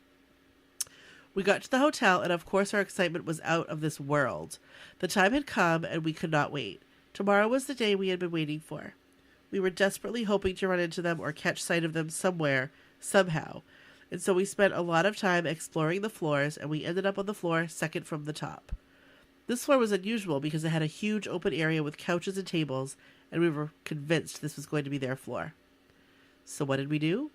We got to the hotel, and of course our excitement was out of this world. The time had come, and we could not wait. Tomorrow was the day we had been waiting for. We were desperately hoping to run into them or catch sight of them somewhere, somehow. And so we spent a lot of time exploring the floors, and we ended up on the floor second from the top. This floor was unusual because it had a huge open area with couches and tables, and we were convinced this was going to be their floor. So what did we do?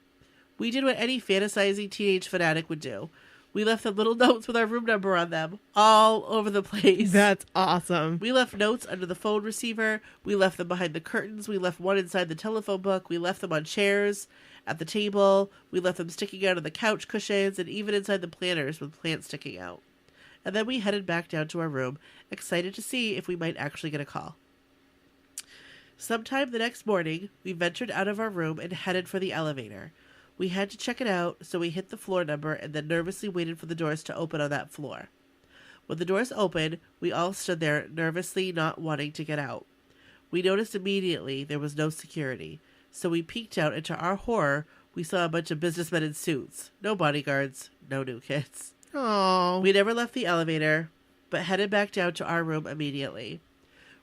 We did what any fantasizing teenage fanatic would do. We left them little notes with our room number on them, all over the place. That's awesome. We left notes under the phone receiver. We left them behind the curtains. We left one inside the telephone book. We left them on chairs at the table. We left them sticking out of the couch cushions and even inside the planters with plants sticking out. And then we headed back down to our room, excited to see if we might actually get a call. Sometime the next morning, we ventured out of our room and headed for the elevator. We had to check it out, so we hit the floor number and then nervously waited for the doors to open on that floor. When the doors opened, we all stood there, nervously not wanting to get out. We noticed immediately there was no security, so we peeked out, and to our horror, we saw a bunch of businessmen in suits. No bodyguards, no new kids. Oh. We never left the elevator, but headed back down to our room immediately.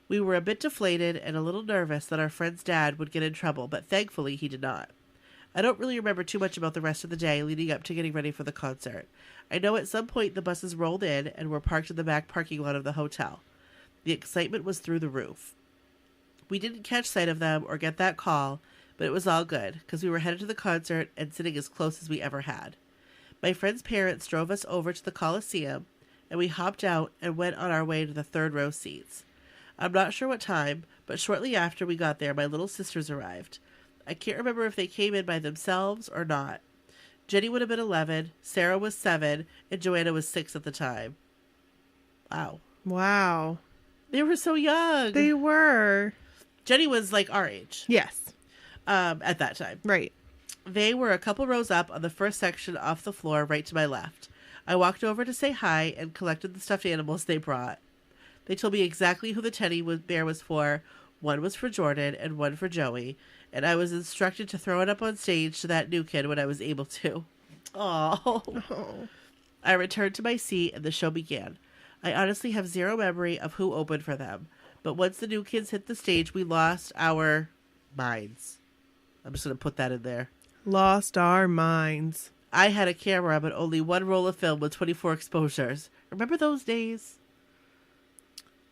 We were a bit deflated and a little nervous that our friend's dad would get in trouble, but thankfully he did not. I don't really remember too much about the rest of the day leading up to getting ready for the concert. I know at some point the buses rolled in and were parked in the back parking lot of the hotel. The excitement was through the roof. We didn't catch sight of them or get that call, but it was all good because we were headed to the concert and sitting as close as we ever had. My friend's parents drove us over to the Coliseum, and we hopped out and went on our way to the third row seats. I'm not sure what time, but shortly after we got there, my little sisters arrived. I can't remember if they came in by themselves or not. Jenny would have been 11, Sarah was 7, and Joanna was 6 at the time. Wow. Wow. They were so young. They were. Jenny was like our age. Yes. At that time. Right. They were a couple rows up on the first section off the floor right to my left. I walked over to say hi and collected the stuffed animals they brought. They told me exactly who the teddy bear was for. One was for Jordan and one for Joey, and I was instructed to throw it up on stage to that new kid when I was able to. Oh. I returned to my seat and the show began. I honestly have zero memory of who opened for them, but once the new kids hit the stage, we lost our minds. I'm just going to put that in there. Lost our minds. I had a camera, but only one roll of film with 24 exposures. Remember those days?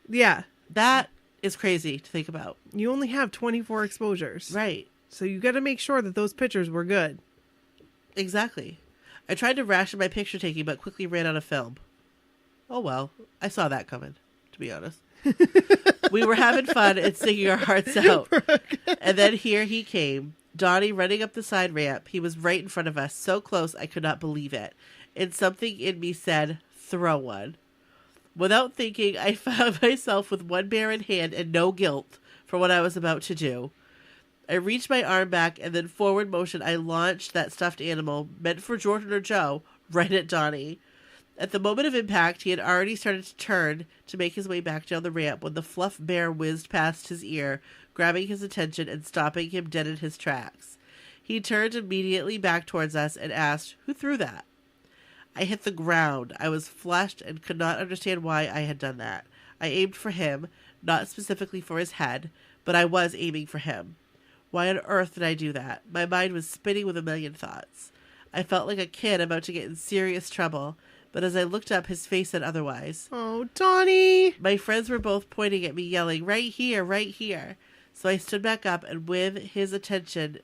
Yeah. That is crazy to think about. You only have 24 exposures. Right. So you got to make sure that those pictures were good. Exactly. I tried to ration my picture taking, but quickly ran out of film. Oh well, I saw that coming, to be honest. We were having fun and singing our hearts out. And then here he came, Donnie running up the side ramp. He was right in front of us, so close I could not believe it. And something in me said, throw one. Without thinking, I found myself with one bear in hand and no guilt for what I was about to do. I reached my arm back, and then forward motion, I launched that stuffed animal, meant for Jordan or Joe, right at Donnie. At the moment of impact, he had already started to turn to make his way back down the ramp when the fluff bear whizzed past his ear, grabbing his attention and stopping him dead in his tracks. He turned immediately back towards us and asked, "Who threw that?" I hit the ground. I was flushed and could not understand why I had done that. I aimed for him, not specifically for his head, but I was aiming for him. Why on earth did I do that? My mind was spinning with a million thoughts. I felt like a kid about to get in serious trouble, but as I looked up, his face said otherwise. Oh, Donnie! My friends were both pointing at me, yelling, right here, right here. So I stood back up and with his attention,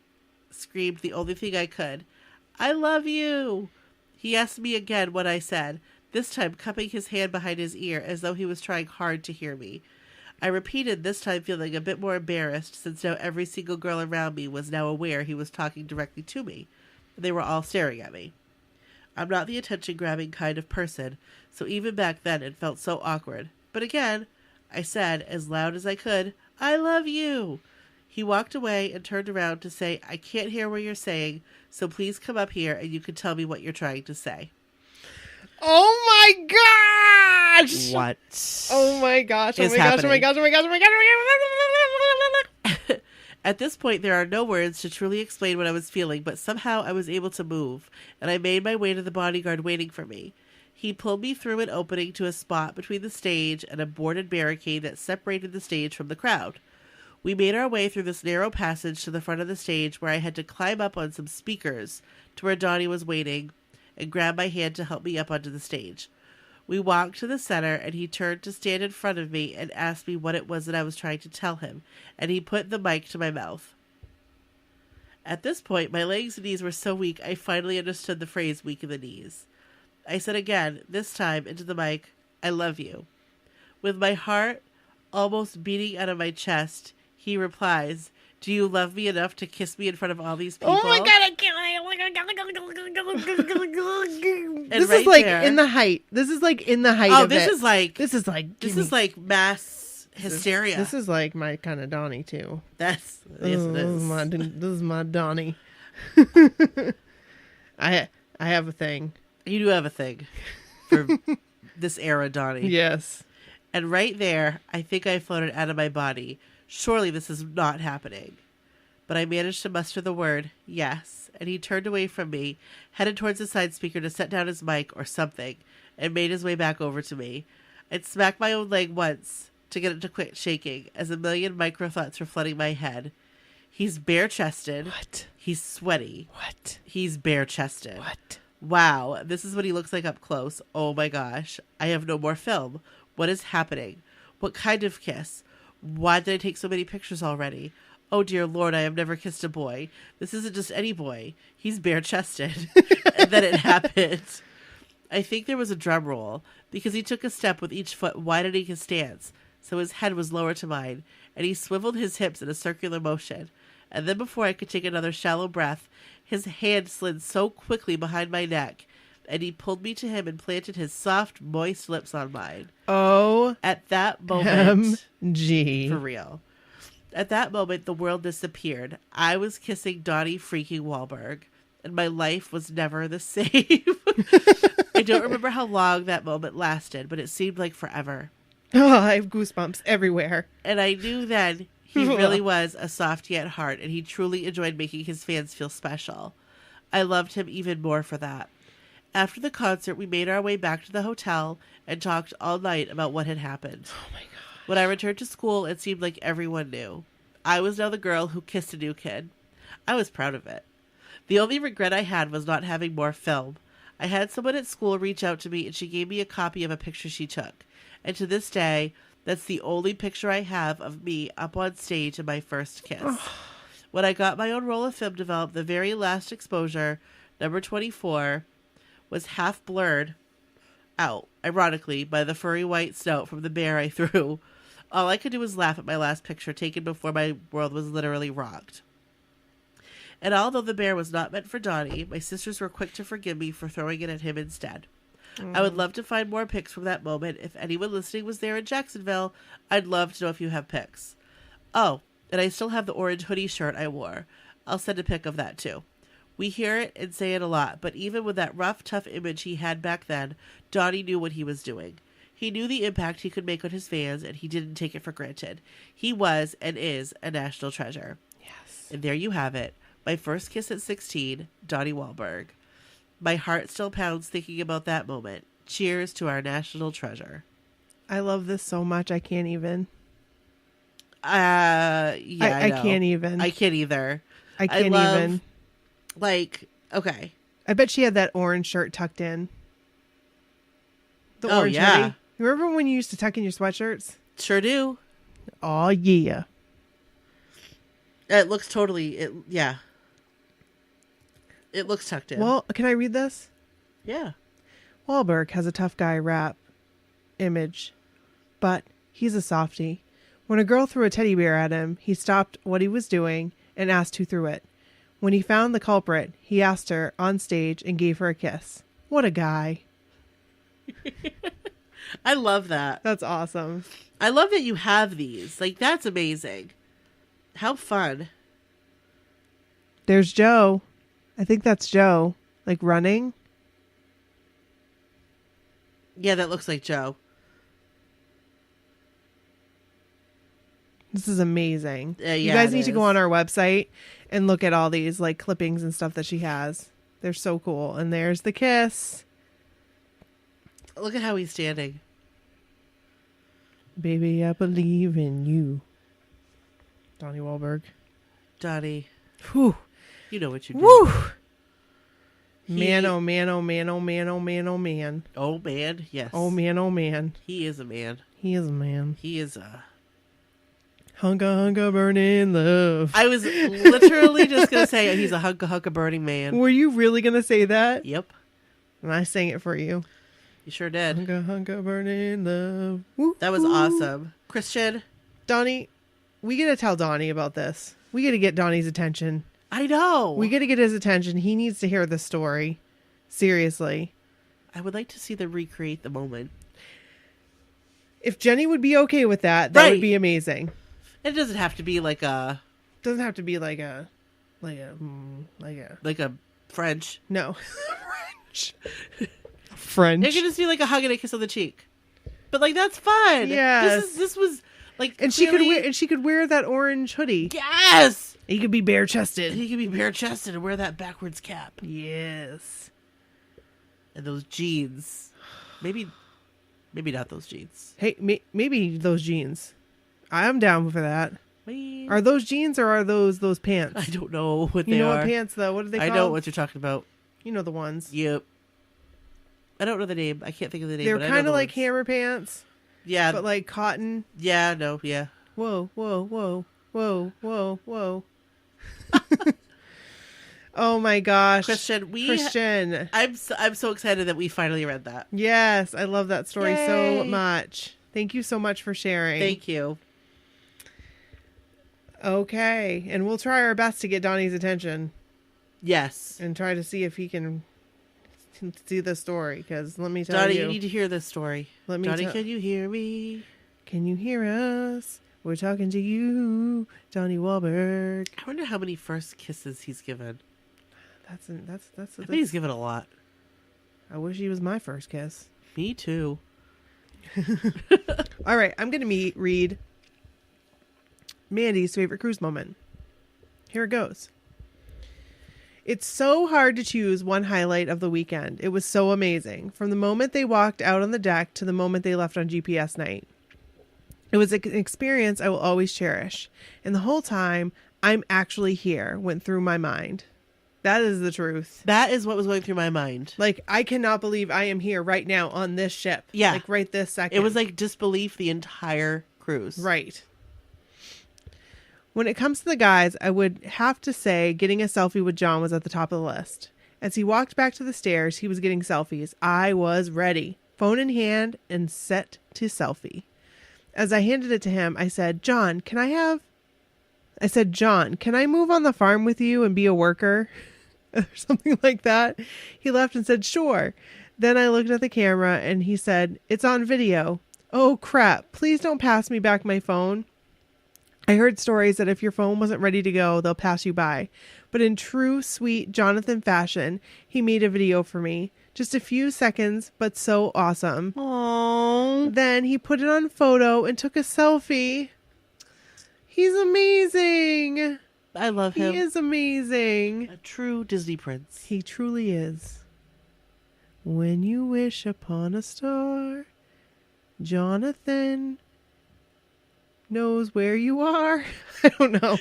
screamed the only thing I could. I love you! He asked me again what I said, this time cupping his hand behind his ear as though he was trying hard to hear me. I repeated, this time feeling a bit more embarrassed, since now every single girl around me was now aware he was talking directly to me. They were all staring at me. I'm not the attention-grabbing kind of person, so even back then it felt so awkward. But again, I said, as loud as I could, I love you! He walked away and turned around to say, I can't hear what you're saying, so please come up here and you can tell me what you're trying to say. Oh my gosh! What? Oh my gosh, oh is my gosh, happening? oh my gosh, oh my gosh, oh my gosh, oh my gosh! At this point, there are no words to truly explain what I was feeling, but somehow I was able to move, and I made my way to the bodyguard waiting for me. He pulled me through an opening to a spot between the stage and a boarded barricade that separated the stage from the crowd. We made our way through this narrow passage to the front of the stage where I had to climb up on some speakers to where Donnie was waiting and grab my hand to help me up onto the stage. We walked to the center and he turned to stand in front of me and asked me what it was that I was trying to tell him, and he put the mic to my mouth. At this point, my legs and knees were so weak I finally understood the phrase weak in the knees. I said again, this time into the mic, I love you. With my heart almost beating out of my chest, he replies, do you love me enough to kiss me in front of all these people? Oh my god, I can't. And This right is like there, in the height. This is like in the height oh, of this it. is like This is like this is like mass hysteria. This is like my kind of Donnie too. Yes, it is. This is my Donnie. I have a thing. You do have a thing for this era, Donnie. Yes. And right there, I think I floated out of my body. Surely this is not happening. But I managed to muster the word, yes, and he turned away from me, headed towards the side speaker to set down his mic or something, and made his way back over to me. I'd smacked my own leg once to get it to quit shaking, as a million micro thoughts were flooding my head. He's bare-chested. What? He's sweaty. What? He's bare-chested. What? Wow, this is what he looks like up close. Oh my gosh. I have no more film. What is happening? What kind of kiss? Why did I take so many pictures already? Oh dear Lord, I have never kissed a boy. This isn't just any boy. He's bare-chested. And then it happened. I think there was a drum roll, because he took a step with each foot widening his stance, so his head was lower to mine, and he swiveled his hips in a circular motion. And then before I could take another shallow breath, his hand slid so quickly behind my neck, and he pulled me to him and planted his soft, moist lips on mine. Oh, at that moment, MG. for real. At that moment, the world disappeared. I was kissing Donnie freaking Wahlberg, and my life was never the same. I don't remember how long that moment lasted, but it seemed like forever. Oh, I have goosebumps everywhere. And I knew then he really was a softy at heart, and he truly enjoyed making his fans feel special. I loved him even more for that. After the concert, we made our way back to the hotel and talked all night about what had happened. Oh my God. When I returned to school, it seemed like everyone knew. I was now the girl who kissed a new kid. I was proud of it. The only regret I had was not having more film. I had someone at school reach out to me, and she gave me a copy of a picture she took. And to this day, that's the only picture I have of me up on stage in my first kiss. When I got my own roll of film developed, the very last exposure, number 24, was half blurred out, ironically, by the furry white snout from the bear I threw. All I could do was laugh at my last picture taken before my world was literally rocked. And although the bear was not meant for Donnie, my sisters were quick to forgive me for throwing it at him instead. I would love to find more pics from that moment. If anyone listening was there in Jacksonville, I'd love to know if you have pics. Oh, and I still have the orange hoodie shirt I wore. I'll send a pic of that too. We hear it and say it a lot, but even with that rough, tough image he had back then, Donnie knew what he was doing. He knew the impact he could make on his fans, and he didn't take it for granted. He was and is a national treasure. Yes. And there you have it. My first kiss at 16, Donnie Wahlberg. My heart still pounds thinking about that moment. Cheers to our national treasure. I love this so much. I can't even. Yeah, I can't even. I can't either. I can't even. Like, okay. I bet she had that orange shirt tucked in. The Oh, orange yeah. hoodie. You remember when you used to tuck in your sweatshirts? Sure do. Oh, yeah. It looks totally, yeah. It looks tucked in. Well, can I read this? Yeah. Wahlberg has a tough guy rap image, but he's a softie. When a girl threw a teddy bear at him, he stopped what he was doing and asked who threw it. When he found the culprit, he asked her on stage and gave her a kiss. What a guy. I love that. That's awesome. I love that you have these. Like, that's amazing. How fun. There's Joe. I think that's Joe. Like running. Yeah, that looks like Joe. This is amazing. Yeah, you guys need to go on our website and look at all these like clippings and stuff that she has. They're so cool. And there's the kiss. Look at how he's standing. Baby, I believe in you. Donnie Wahlberg. Donnie. Whew. You know what you do. Woo! Man, oh man, oh man, oh man, oh man, oh man. Oh man, yes. Oh man, oh man. He is a man. He is a man. He is a... Hunka hunka burning love. I was literally just going to say he's a hunka burning man. Were you really going to say that? Yep. And I sang it for you. You sure did. Hunka hunka burning love. Woo, That was awesome. Christian. Donnie, we got to tell Donnie about this. We got to get Donnie's attention. I know. We got to get his attention. He needs to hear this story. Seriously. I would like to see them recreate the moment. If Jenny would be okay with that, that Right. would be amazing. It doesn't have to be like a Doesn't have to be like a French. no. French. It can just be like a hug and a kiss on the cheek. But like that's fun. Yes. This was like And she could wear that orange hoodie. Yes. He could be bare chested. And he could be bare chested and wear that backwards cap. Yes. And those jeans. Maybe not those jeans. Hey, maybe those jeans. I'm down for that. Wait. Are those jeans or are those pants? I don't know what You they know are. what pants though? What are they called? I know what you're talking about. You know the ones. Yep. I don't know the name. I can't think of the name. They're but I know kind the of like ones. hammer pants, Yeah. but like cotton. Yeah. No. Yeah. Whoa, whoa, whoa, whoa, whoa, whoa. Oh my gosh. Christian. I'm so excited that we finally read that. Yes, I love that story so Yay. much. Thank you so much for sharing. Thank you. Okay, and we'll try our best to get Donnie's attention Yes. and try to see if he can see the story. Because let me tell Donnie, you, you need to hear this story. Let me Donnie, tell- can you hear me? can you hear us? We're talking to you, Donnie Wahlberg. I wonder how many first kisses he's given. That's I think he's given a lot. I wish he was my first kiss. Me too. All right, I'm going to read Mandy's favorite cruise moment. Here it goes. It's so hard to choose one highlight of the weekend. It was so amazing. From the moment they walked out on the deck to the moment they left on GPS night. It was an experience I will always cherish. And the whole time, I'm actually here, went through my mind. That is the truth. That is what was going through my mind. Like, I cannot believe I am here right now on this ship. Yeah. Like, right this second. It was like disbelief the entire cruise. Right. When it comes to the guys, I would have to say getting a selfie with John was at the top of the list. As he walked back to the stairs, he was getting selfies. I was ready. Phone in hand and set to selfie. As I handed it to him, I said, John, can I move on the farm with you and be a worker? Or something like that. He laughed and said, sure. Then I looked at the camera and he said, it's on video. Oh, crap. Please don't pass me back my phone. I heard stories that if your phone wasn't ready to go, they'll pass you by. But in true, sweet Jonathan fashion, he made a video for me. Just a few seconds, but so awesome. Aww. Then he put it on photo and took a selfie. He's amazing. I love him. He is amazing. A true Disney prince. He truly is. When you wish upon a star, Jonathan knows where you are. I don't know.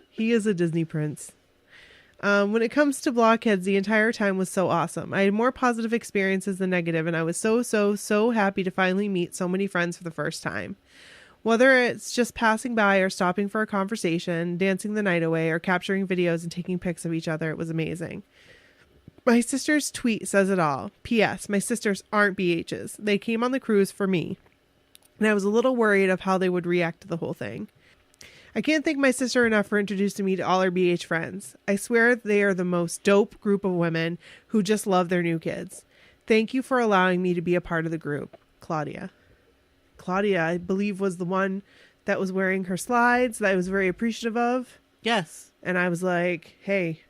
He is a Disney prince. When it comes to blockheads, the entire time was so awesome. I had more positive experiences than negative, and I was so happy to finally meet so many friends for the first time. Whether it's just passing by or stopping for a conversation, dancing the night away, or capturing videos and taking pics of each other, it was amazing. My sister's tweet says it all. P.S. My sisters aren't BHs. They came on the cruise for me, and I was a little worried of how they would react to the whole thing. I can't thank my sister enough for introducing me to all her BH friends. I swear they are the most dope group of women who just love their new kids. Thank you for allowing me to be a part of the group. Claudia, I believe, was the one that was wearing her slides that I was very appreciative of. Yes. And I was like, hey,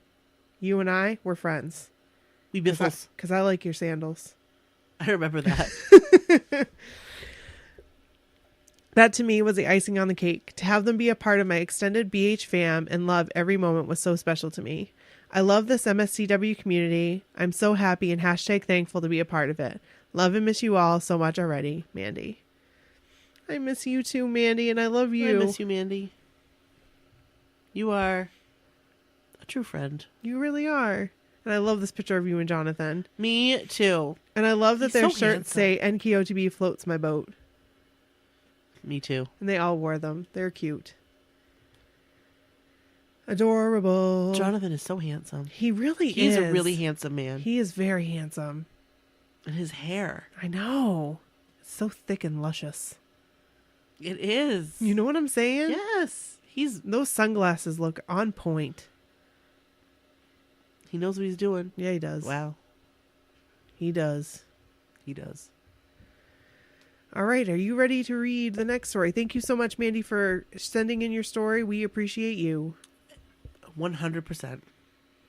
you and I, we're friends. We biffles. Because I like your sandals. I remember that. That to me was the icing on the cake. To have them be a part of my extended BH fam and love every moment was so special to me. I love this MSCW community. I'm so happy and #thankful to be a part of it. Love and miss you all so much already, Mandy. I miss you too, Mandy, and I love you. I miss you, Mandy. You are a true friend. You really are. And I love this picture of you and Jonathan. Me too. And I love that He's their so shirts say NKOTB floats my boat. Me too. And they all wore them. They're cute. Adorable. Jonathan is so handsome. He really is. He's a really handsome man. He is very handsome. And his hair. I know. It's so thick and luscious. It is. You know what I'm saying? Yes. Those sunglasses look on point. He knows what he's doing. Yeah, he does. Wow. He does. He does. All right. Are you ready to read the next story? Thank you so much, Mandy, for sending in your story. We appreciate you. 100%.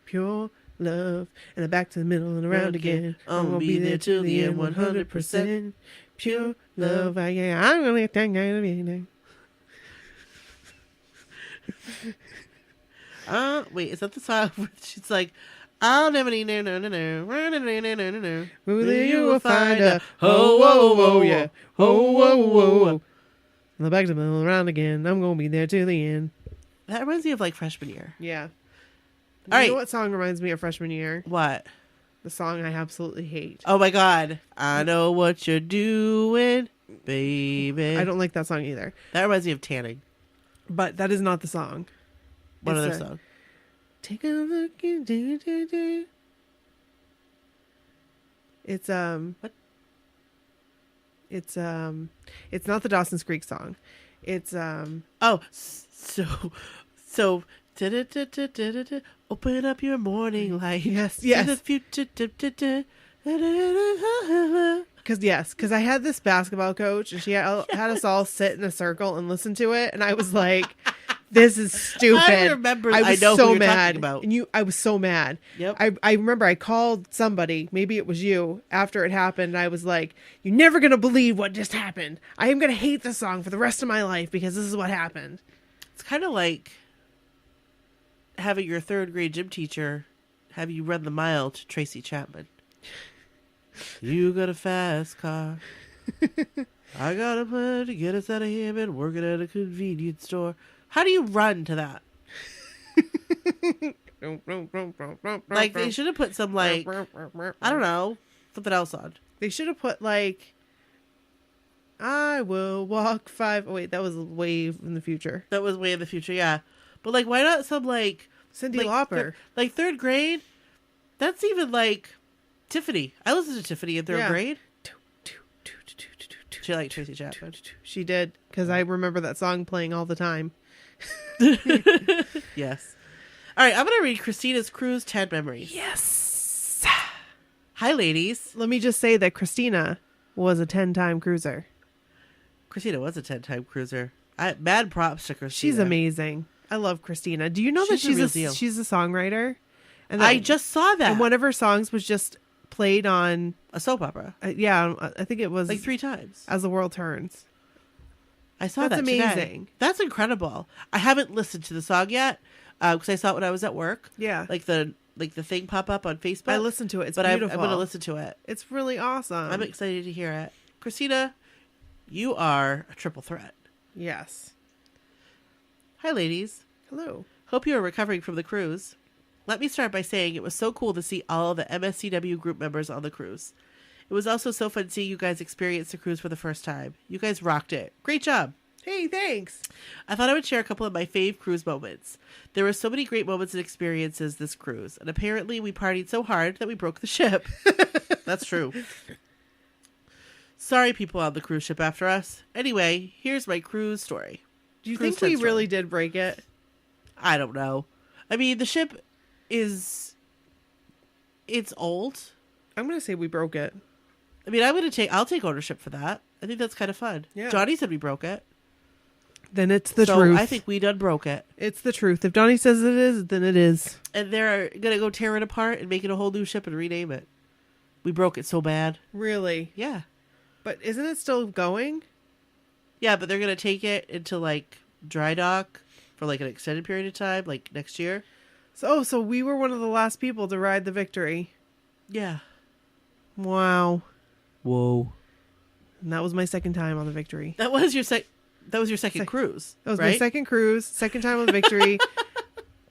Pure love. And then back to the middle and around again. I'm going to be there till the end. 100%. Pure love. I'm going to wait, is that the song where she's like, I'll never need no. Will you will find a ho, whoa, whoa, yeah. Ho, whoa, whoa, whoa. And back to the middle and around again. I'm going to be there till the end. That reminds me of like freshman year. Yeah. All You right. know what song reminds me of freshman year? What? The song I absolutely hate. Oh my God. I know what you're doing, baby. I don't like that song either. That reminds me of tanning. But that is not the song. What It's other a- song? Take a look and do. It's What? It's not the Dawson's Creek song. It's Oh, so da-da-da-da-da-da-da. Open up your morning light. Yes, See yes. the future. Da-da-da-da-da-da. because I had this basketball coach and she had us all sit in a circle and listen to it, and I was like, this is stupid. I remember. I was know so who you're mad. talking about. And I was so mad. Yep. I remember I called somebody, maybe it was you, after it happened. And I was like, you're never going to believe what just happened. I am going to hate this song for the rest of my life because this is what happened. It's kind of like having your third grade gym teacher have you run the mile to Tracy Chapman. You got a fast car. I got a plan to get us out of here. Been working at a convenience store. How do you run to that? Like, they should have put some, like, I don't know, something else on. They should have put like, I will walk 5. Oh, wait, that was way in the future. That was way in the future, yeah. But, like, why not some, like... Cyndi like, Lauper. Like, third grade? That's even, like, Tiffany. I listened to Tiffany in third Yeah. grade. She liked Tracy Chapman. She did, because I remember that song playing all the time. Yes. All right, I'm going to read Christina's Cruise 10 Memories. Yes. Hi, ladies. Let me just say that Christina was a 10-time cruiser. Christina was a 10-time cruiser. Mad props to Christina. She's amazing. I love Christina. Do you know that She's the real deal. she's a songwriter? And that, I just saw that. and one of her songs was just played on, a soap opera. I think it was Like 3 times. As the World Turns. I saw That's that today. amazing. That's incredible. I haven't listened to the song yet because I saw it when I was at work. Yeah. Like the thing pop up on Facebook. I listened to it. It's but I'm beautiful. going to listen to it. It's really awesome. I'm excited to hear it. Christina, you are a triple threat. Yes. Hi, ladies. Hello. Hope you are recovering from the cruise. Let me start by saying it was so cool to see all of the MSCW group members on the cruise. It was also so fun seeing you guys experience the cruise for the first time. You guys rocked it. Great job. Hey, thanks. I thought I would share a couple of my fave cruise moments. There were so many great moments and experiences this cruise, and apparently we partied so hard that we broke the ship. That's true. Sorry, people on the cruise ship after us. Anyway, here's my cruise story. Do you Cruise think we 10 story. really did break it? I don't know. I mean, the ship it's old. I'm going to say we broke it. I mean, I'll take ownership for that. I think that's kind of fun. Yeah. Johnny said we broke it. Then it's the so truth. I think we done broke it. It's the truth. If Donnie says it is, then it is. And they're going to go tear it apart and make it a whole new ship and rename it. We broke it so bad. Really? Yeah. But isn't it still going? Yeah, but they're going to take it into, like, dry dock for, like, an extended period of time, like, next year. So we were one of the last people to ride the Victory. Yeah. Wow. Whoa. And that was my second time on the Victory. That was your second cruise, That was right? my second cruise, second time on the Victory,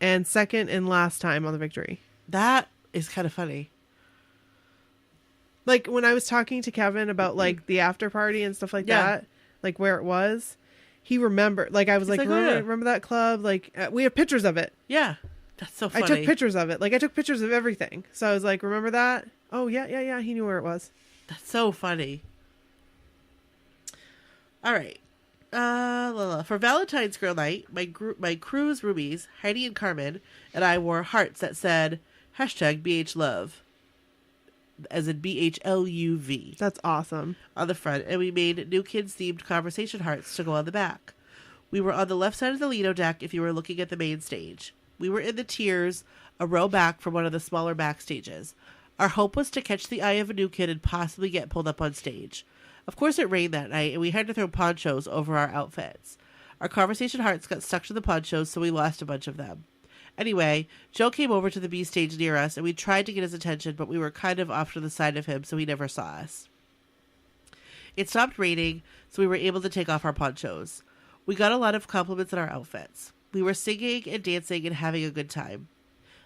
and second and last time on the Victory. That is kind of funny. Like, when I was talking to Kevin about, like, the after party and stuff like Yeah. that, like, where it was, he remembered. Like, I was He's like, like, oh, yeah. remember that club? Like, we have pictures of it. Yeah. That's so funny. I took pictures of it. Like, I took pictures of everything. So I was like, remember that? Oh, yeah. He knew where it was. That's so funny. All right. For Valentine's Girl Night, my cruise roomies, Heidi and Carmen, and I wore hearts that said #BHLove. as in BHLUV, That's awesome. on the front, and we made New Kids themed conversation hearts to go on the back. We were on the left side of the Lido deck if you were looking at the main stage. We were in the tiers, a row back from one of the smaller backstages. Our hope was to catch the eye of a new kid and possibly get pulled up on stage. Of course it rained that night, and we had to throw ponchos over our outfits. Our conversation hearts got stuck to the ponchos, so we lost a bunch of them. Anyway, Joe came over to the B stage near us, and we tried to get his attention, but we were kind of off to the side of him, so he never saw us. It stopped raining, so we were able to take off our ponchos. We got a lot of compliments on our outfits. We were singing and dancing and having a good time.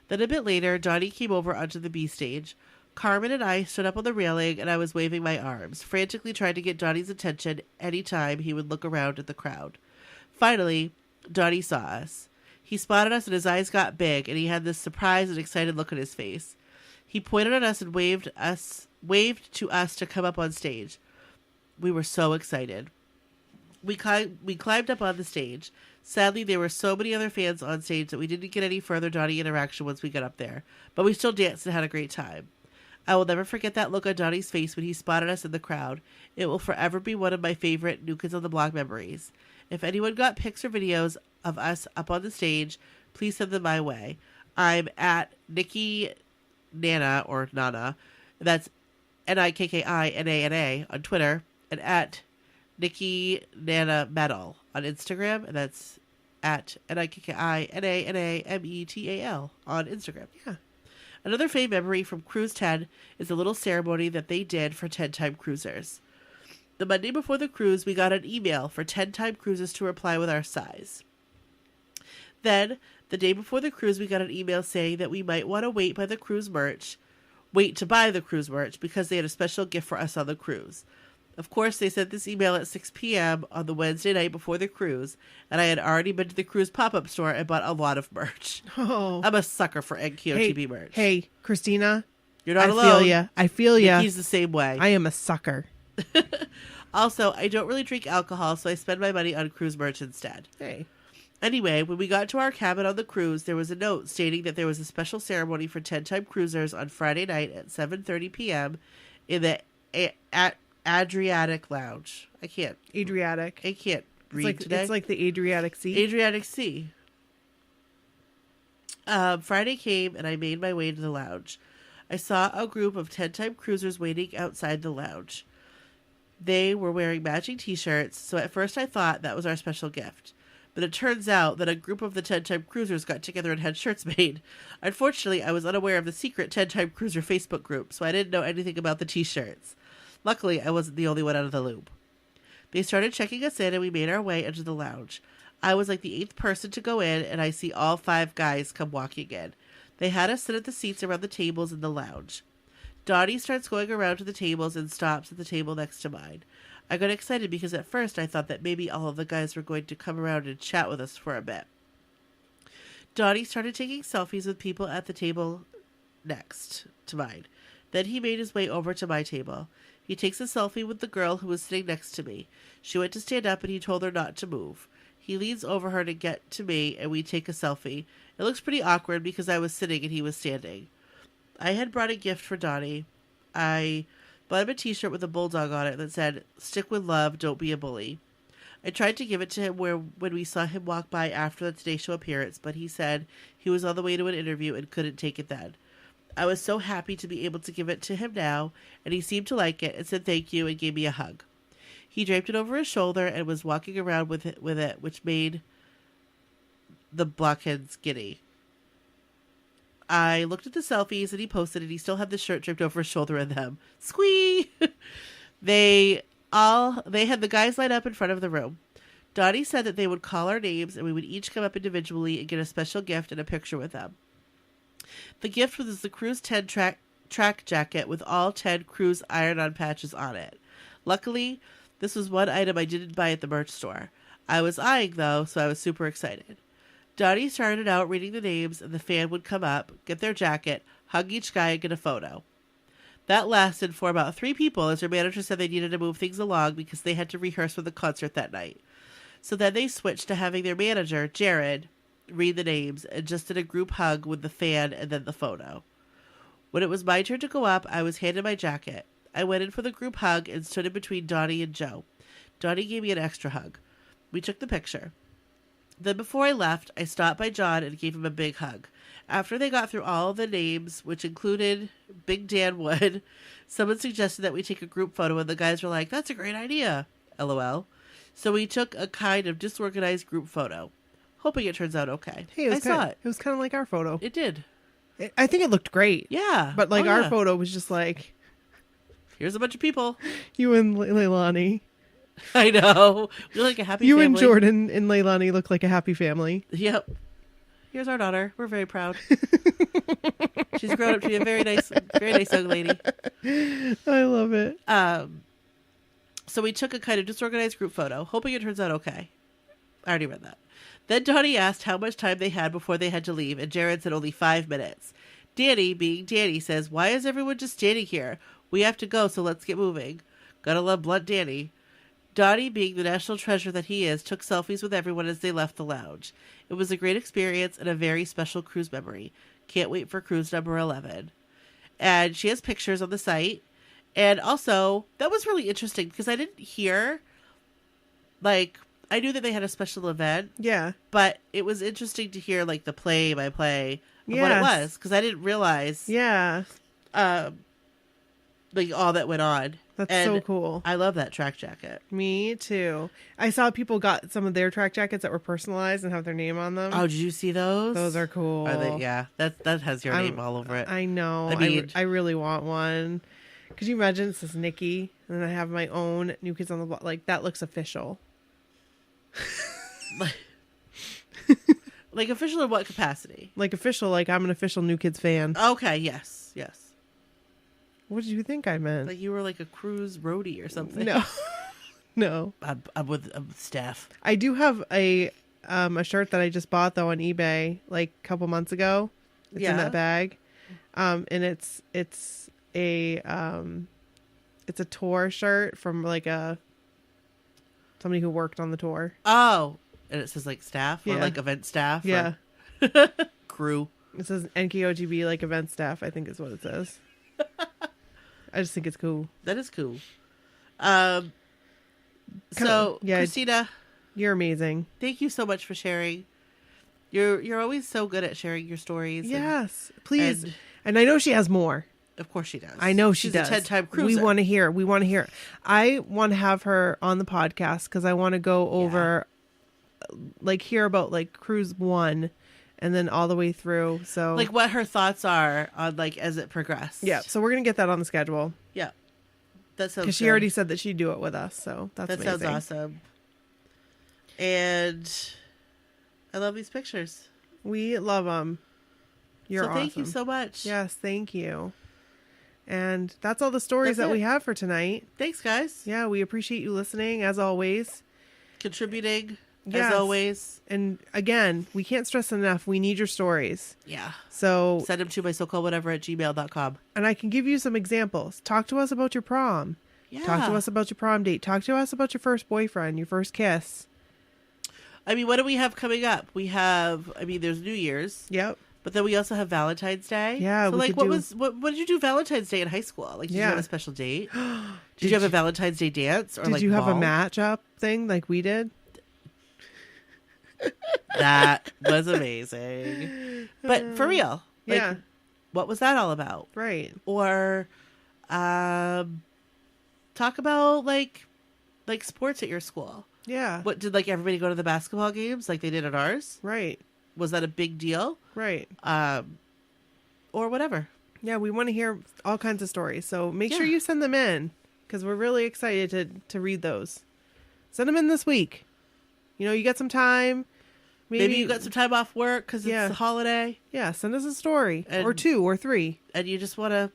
Then a bit later, Donnie came over onto the B stage. Carmen and I stood up on the railing, and I was waving my arms, frantically trying to get Donnie's attention any time he would look around at the crowd. Finally, Donnie saw us. He spotted us, and his eyes got big, and he had this surprised and excited look on his face. He pointed at us and waved to us to come up on stage. We were so excited. We climbed up on the stage. Sadly, there were so many other fans on stage that we didn't get any further Donnie interaction once we got up there, but we still danced and had a great time. I will never forget that look on Donnie's face when he spotted us in the crowd. It will forever be one of my favorite New Kids on the Block memories. If anyone got pics or videos of us up on the stage, please send them my way. I'm at Nikki Nana, or Nana, that's NIKKINANA on Twitter, and at Nikki Nana Metal on Instagram, and that's at NIKKINANAMETAL on Instagram. Yeah. Another fave memory from Cruise 10 is a little ceremony that they did for 10-time cruisers. The Monday before the cruise, we got an email for 10-time cruisers to reply with our size. Then, the day before the cruise, we got an email saying that we might want to wait to buy the cruise merch because they had a special gift for us on the cruise. Of course, they sent this email at 6 p.m. on the Wednesday night before the cruise, and I had already been to the cruise pop-up store and bought a lot of merch. Oh. I'm a sucker for NKOTB merch. Hey, Christina. You're not alone. I feel ya. Nikki's the same way. I am a sucker. Also, I don't really drink alcohol, so I spend my money on cruise merch instead. Hey. Anyway, when we got to our cabin on the cruise, there was a note stating that there was a special ceremony for 10-time cruisers on Friday night at 7:30 p.m. in the Adriatic Lounge. Adriatic. I can't read today. It's like the Adriatic Sea. Adriatic Sea. Friday came, and I made my way to the lounge. I saw a group of 10-time cruisers waiting outside the lounge. They were wearing matching t-shirts, so at first I thought that was our special gift. But it turns out that a group of the 10-time cruisers got together and had shirts made. Unfortunately, I was unaware of the secret 10-time cruiser Facebook group, so I didn't know anything about the t-shirts. Luckily, I wasn't the only one out of the loop. They started checking us in, and we made our way into the lounge. I was like the 8th person to go in, and I see all 5 guys come walking in. They had us sit at the seats around the tables in the lounge. Dottie starts going around to the tables and stops at the table next to mine. I got excited because at first I thought that maybe all of the guys were going to come around and chat with us for a bit. Dottie started taking selfies with people at the table next to mine. Then he made his way over to my table. He takes a selfie with the girl who was sitting next to me. She went to stand up and he told her not to move. He leans over her to get to me and we take a selfie. It looks pretty awkward because I was sitting and he was standing. I had brought a gift for Donnie. I bought him a t-shirt with a bulldog on it that said, "Stick with love, don't be a bully." I tried to give it to him when we saw him walk by after the Today Show appearance, but he said he was on the way to an interview and couldn't take it then. I was so happy to be able to give it to him now, and he seemed to like it and said thank you and gave me a hug. He draped it over his shoulder and was walking around with it, which made the blockheads giddy. I looked at the selfies that he posted, and he still had the shirt draped over his shoulder in them. Squee! They had the guys lined up in front of the room. Dottie said that they would call our names, and we would each come up individually and get a special gift and a picture with them. The gift was the Cruise 10 track jacket with all 10 Cruise iron-on patches on it. Luckily, this was one item I didn't buy at the merch store. I was eyeing, though, so I was super excited. Dottie started out reading the names, and the fan would come up, get their jacket, hug each guy, and get a photo. That lasted for about 3 people, as her manager said they needed to move things along because they had to rehearse for the concert that night. So then they switched to having their manager, Jared, read the names, and just did a group hug with the fan and then the photo. When it was my turn to go up, I was handed my jacket. I went in for the group hug and stood in between Donnie and Joe. Donnie gave me an extra hug. We took the picture. Then before I left, I stopped by John and gave him a big hug. After they got through all the names, which included Big Dan Wood, someone suggested that we take a group photo, and the guys were like, "That's a great idea." LOL. So we took a kind of disorganized group photo. Hoping it turns out okay. Hey, I saw it. It was kind of like our photo. It did. I think it looked great. Yeah. But like our photo was just like... Here's a bunch of people. You and Leilani. I know. We look like a happy you family. and Jordan and Leilani look like a happy family. Yep. Here's our daughter. We're very proud. She's grown up to be a very nice young lady. I love it. So we took a kind of disorganized group photo, hoping it turns out okay. I already read that. Then Donnie asked how much time they had before they had to leave, and Jared said only 5 minutes. Danny, being Danny, says, "Why is everyone just standing here? We have to go, so let's get moving." Gotta love blunt Danny. Donnie, being the national treasure that he is, took selfies with everyone as they left the lounge. It was a great experience and a very special cruise memory. Can't wait for cruise number 11. And she has pictures on the site. And also, that was really interesting because I didn't hear, like, I knew that they had a special event. Yeah. But it was interesting to hear, like, the play-by-play of what it was. Because I didn't realize, yeah, like, all that went on. That's And so cool. I love that track jacket. Me too. I saw people got some of their track jackets that were personalized and have their name on them. Oh, did you see those? Those are cool. Are they? Yeah, that has your name all over it. I know. I mean, I really want one. Could you imagine? It says Nikki, and then I have my own New Kids on the Block. Like, that looks official. Like official in what capacity? Like official, like I'm an official New Kids fan. Okay, yes. What did you think I meant? Like you were like a cruise roadie or something. No. No. I'm with staff. I do have a shirt that I just bought though on eBay like a couple months ago. It's in that bag. And it's a tour shirt from like somebody who worked on the tour. Oh, and it says like staff or Yeah. like event staff. Yeah. Or crew. It says NKOTB, like event staff, I think is what it says. I just think it's cool. That is cool. So Yeah. Christina, You're amazing. thank you so much for sharing. You're always so good at sharing your stories. Yes. Please. and- And I know she has more. Of course she does. I know she She's does. a 10-time cruiser. We want to hear. I want to have her on the podcast because I want to go over, like, hear about like cruise 1, and then all the way through. So like what her thoughts are on like as it progressed. yeah. So we're gonna get that on the schedule Yeah. That sounds because she good. already said that she'd do it with us. So that's That amazing. sounds awesome. And I love these pictures. We love them. You're so thank you awesome. so much. Yes, thank you. And that's all the stories That's that it. we have for tonight. Thanks, guys. Yeah, we appreciate you listening as always. Contributing Yes. as always. And again, we can't stress enough. We need your stories. Yeah. So, Send them to mysocalledwhatever@gmail.com. and I can give you some examples. Talk to us about your prom. Yeah. Talk to us about your prom date. Talk to us about your first boyfriend, your first kiss. I mean, what do we have coming up? There's New Year's, Yep. but then we also have Valentine's Day. Yeah, So we like, could what did you do Valentine's Day in high school? Like, did you Yeah. have a special date? Did you have a Valentine's Day dance or Did like you have a ball? match-up thing like we did? That was amazing. But for real, like, Yeah. what was that all about? Right. Or talk about like sports at your school. Yeah. What did like everybody go to the basketball games like they did at ours? Right. Was that a big deal? Right. Or whatever. Yeah, we want to hear all kinds of stories. So make sure Yeah. you send them in because we're really excited to read those. Send them in this week. You know, you got some time. Maybe you got some time off work because Yeah. it's a holiday Yeah, send us a story. Or And- 2 or 3. and you just want to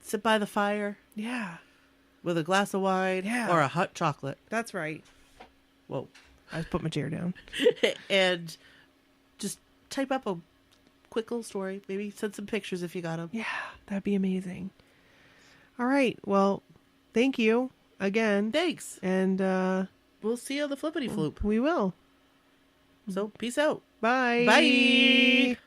sit by the fire Yeah, with a glass of wine Yeah. or a hot chocolate. that's right. Whoa. I just put my chair down. And just type up a quick little story. Maybe send some pictures if you got them. Yeah, that'd be amazing. All right. Well, thank you again. Thanks. And We'll see you on the flippity floop. we will. So peace out. Bye. Bye.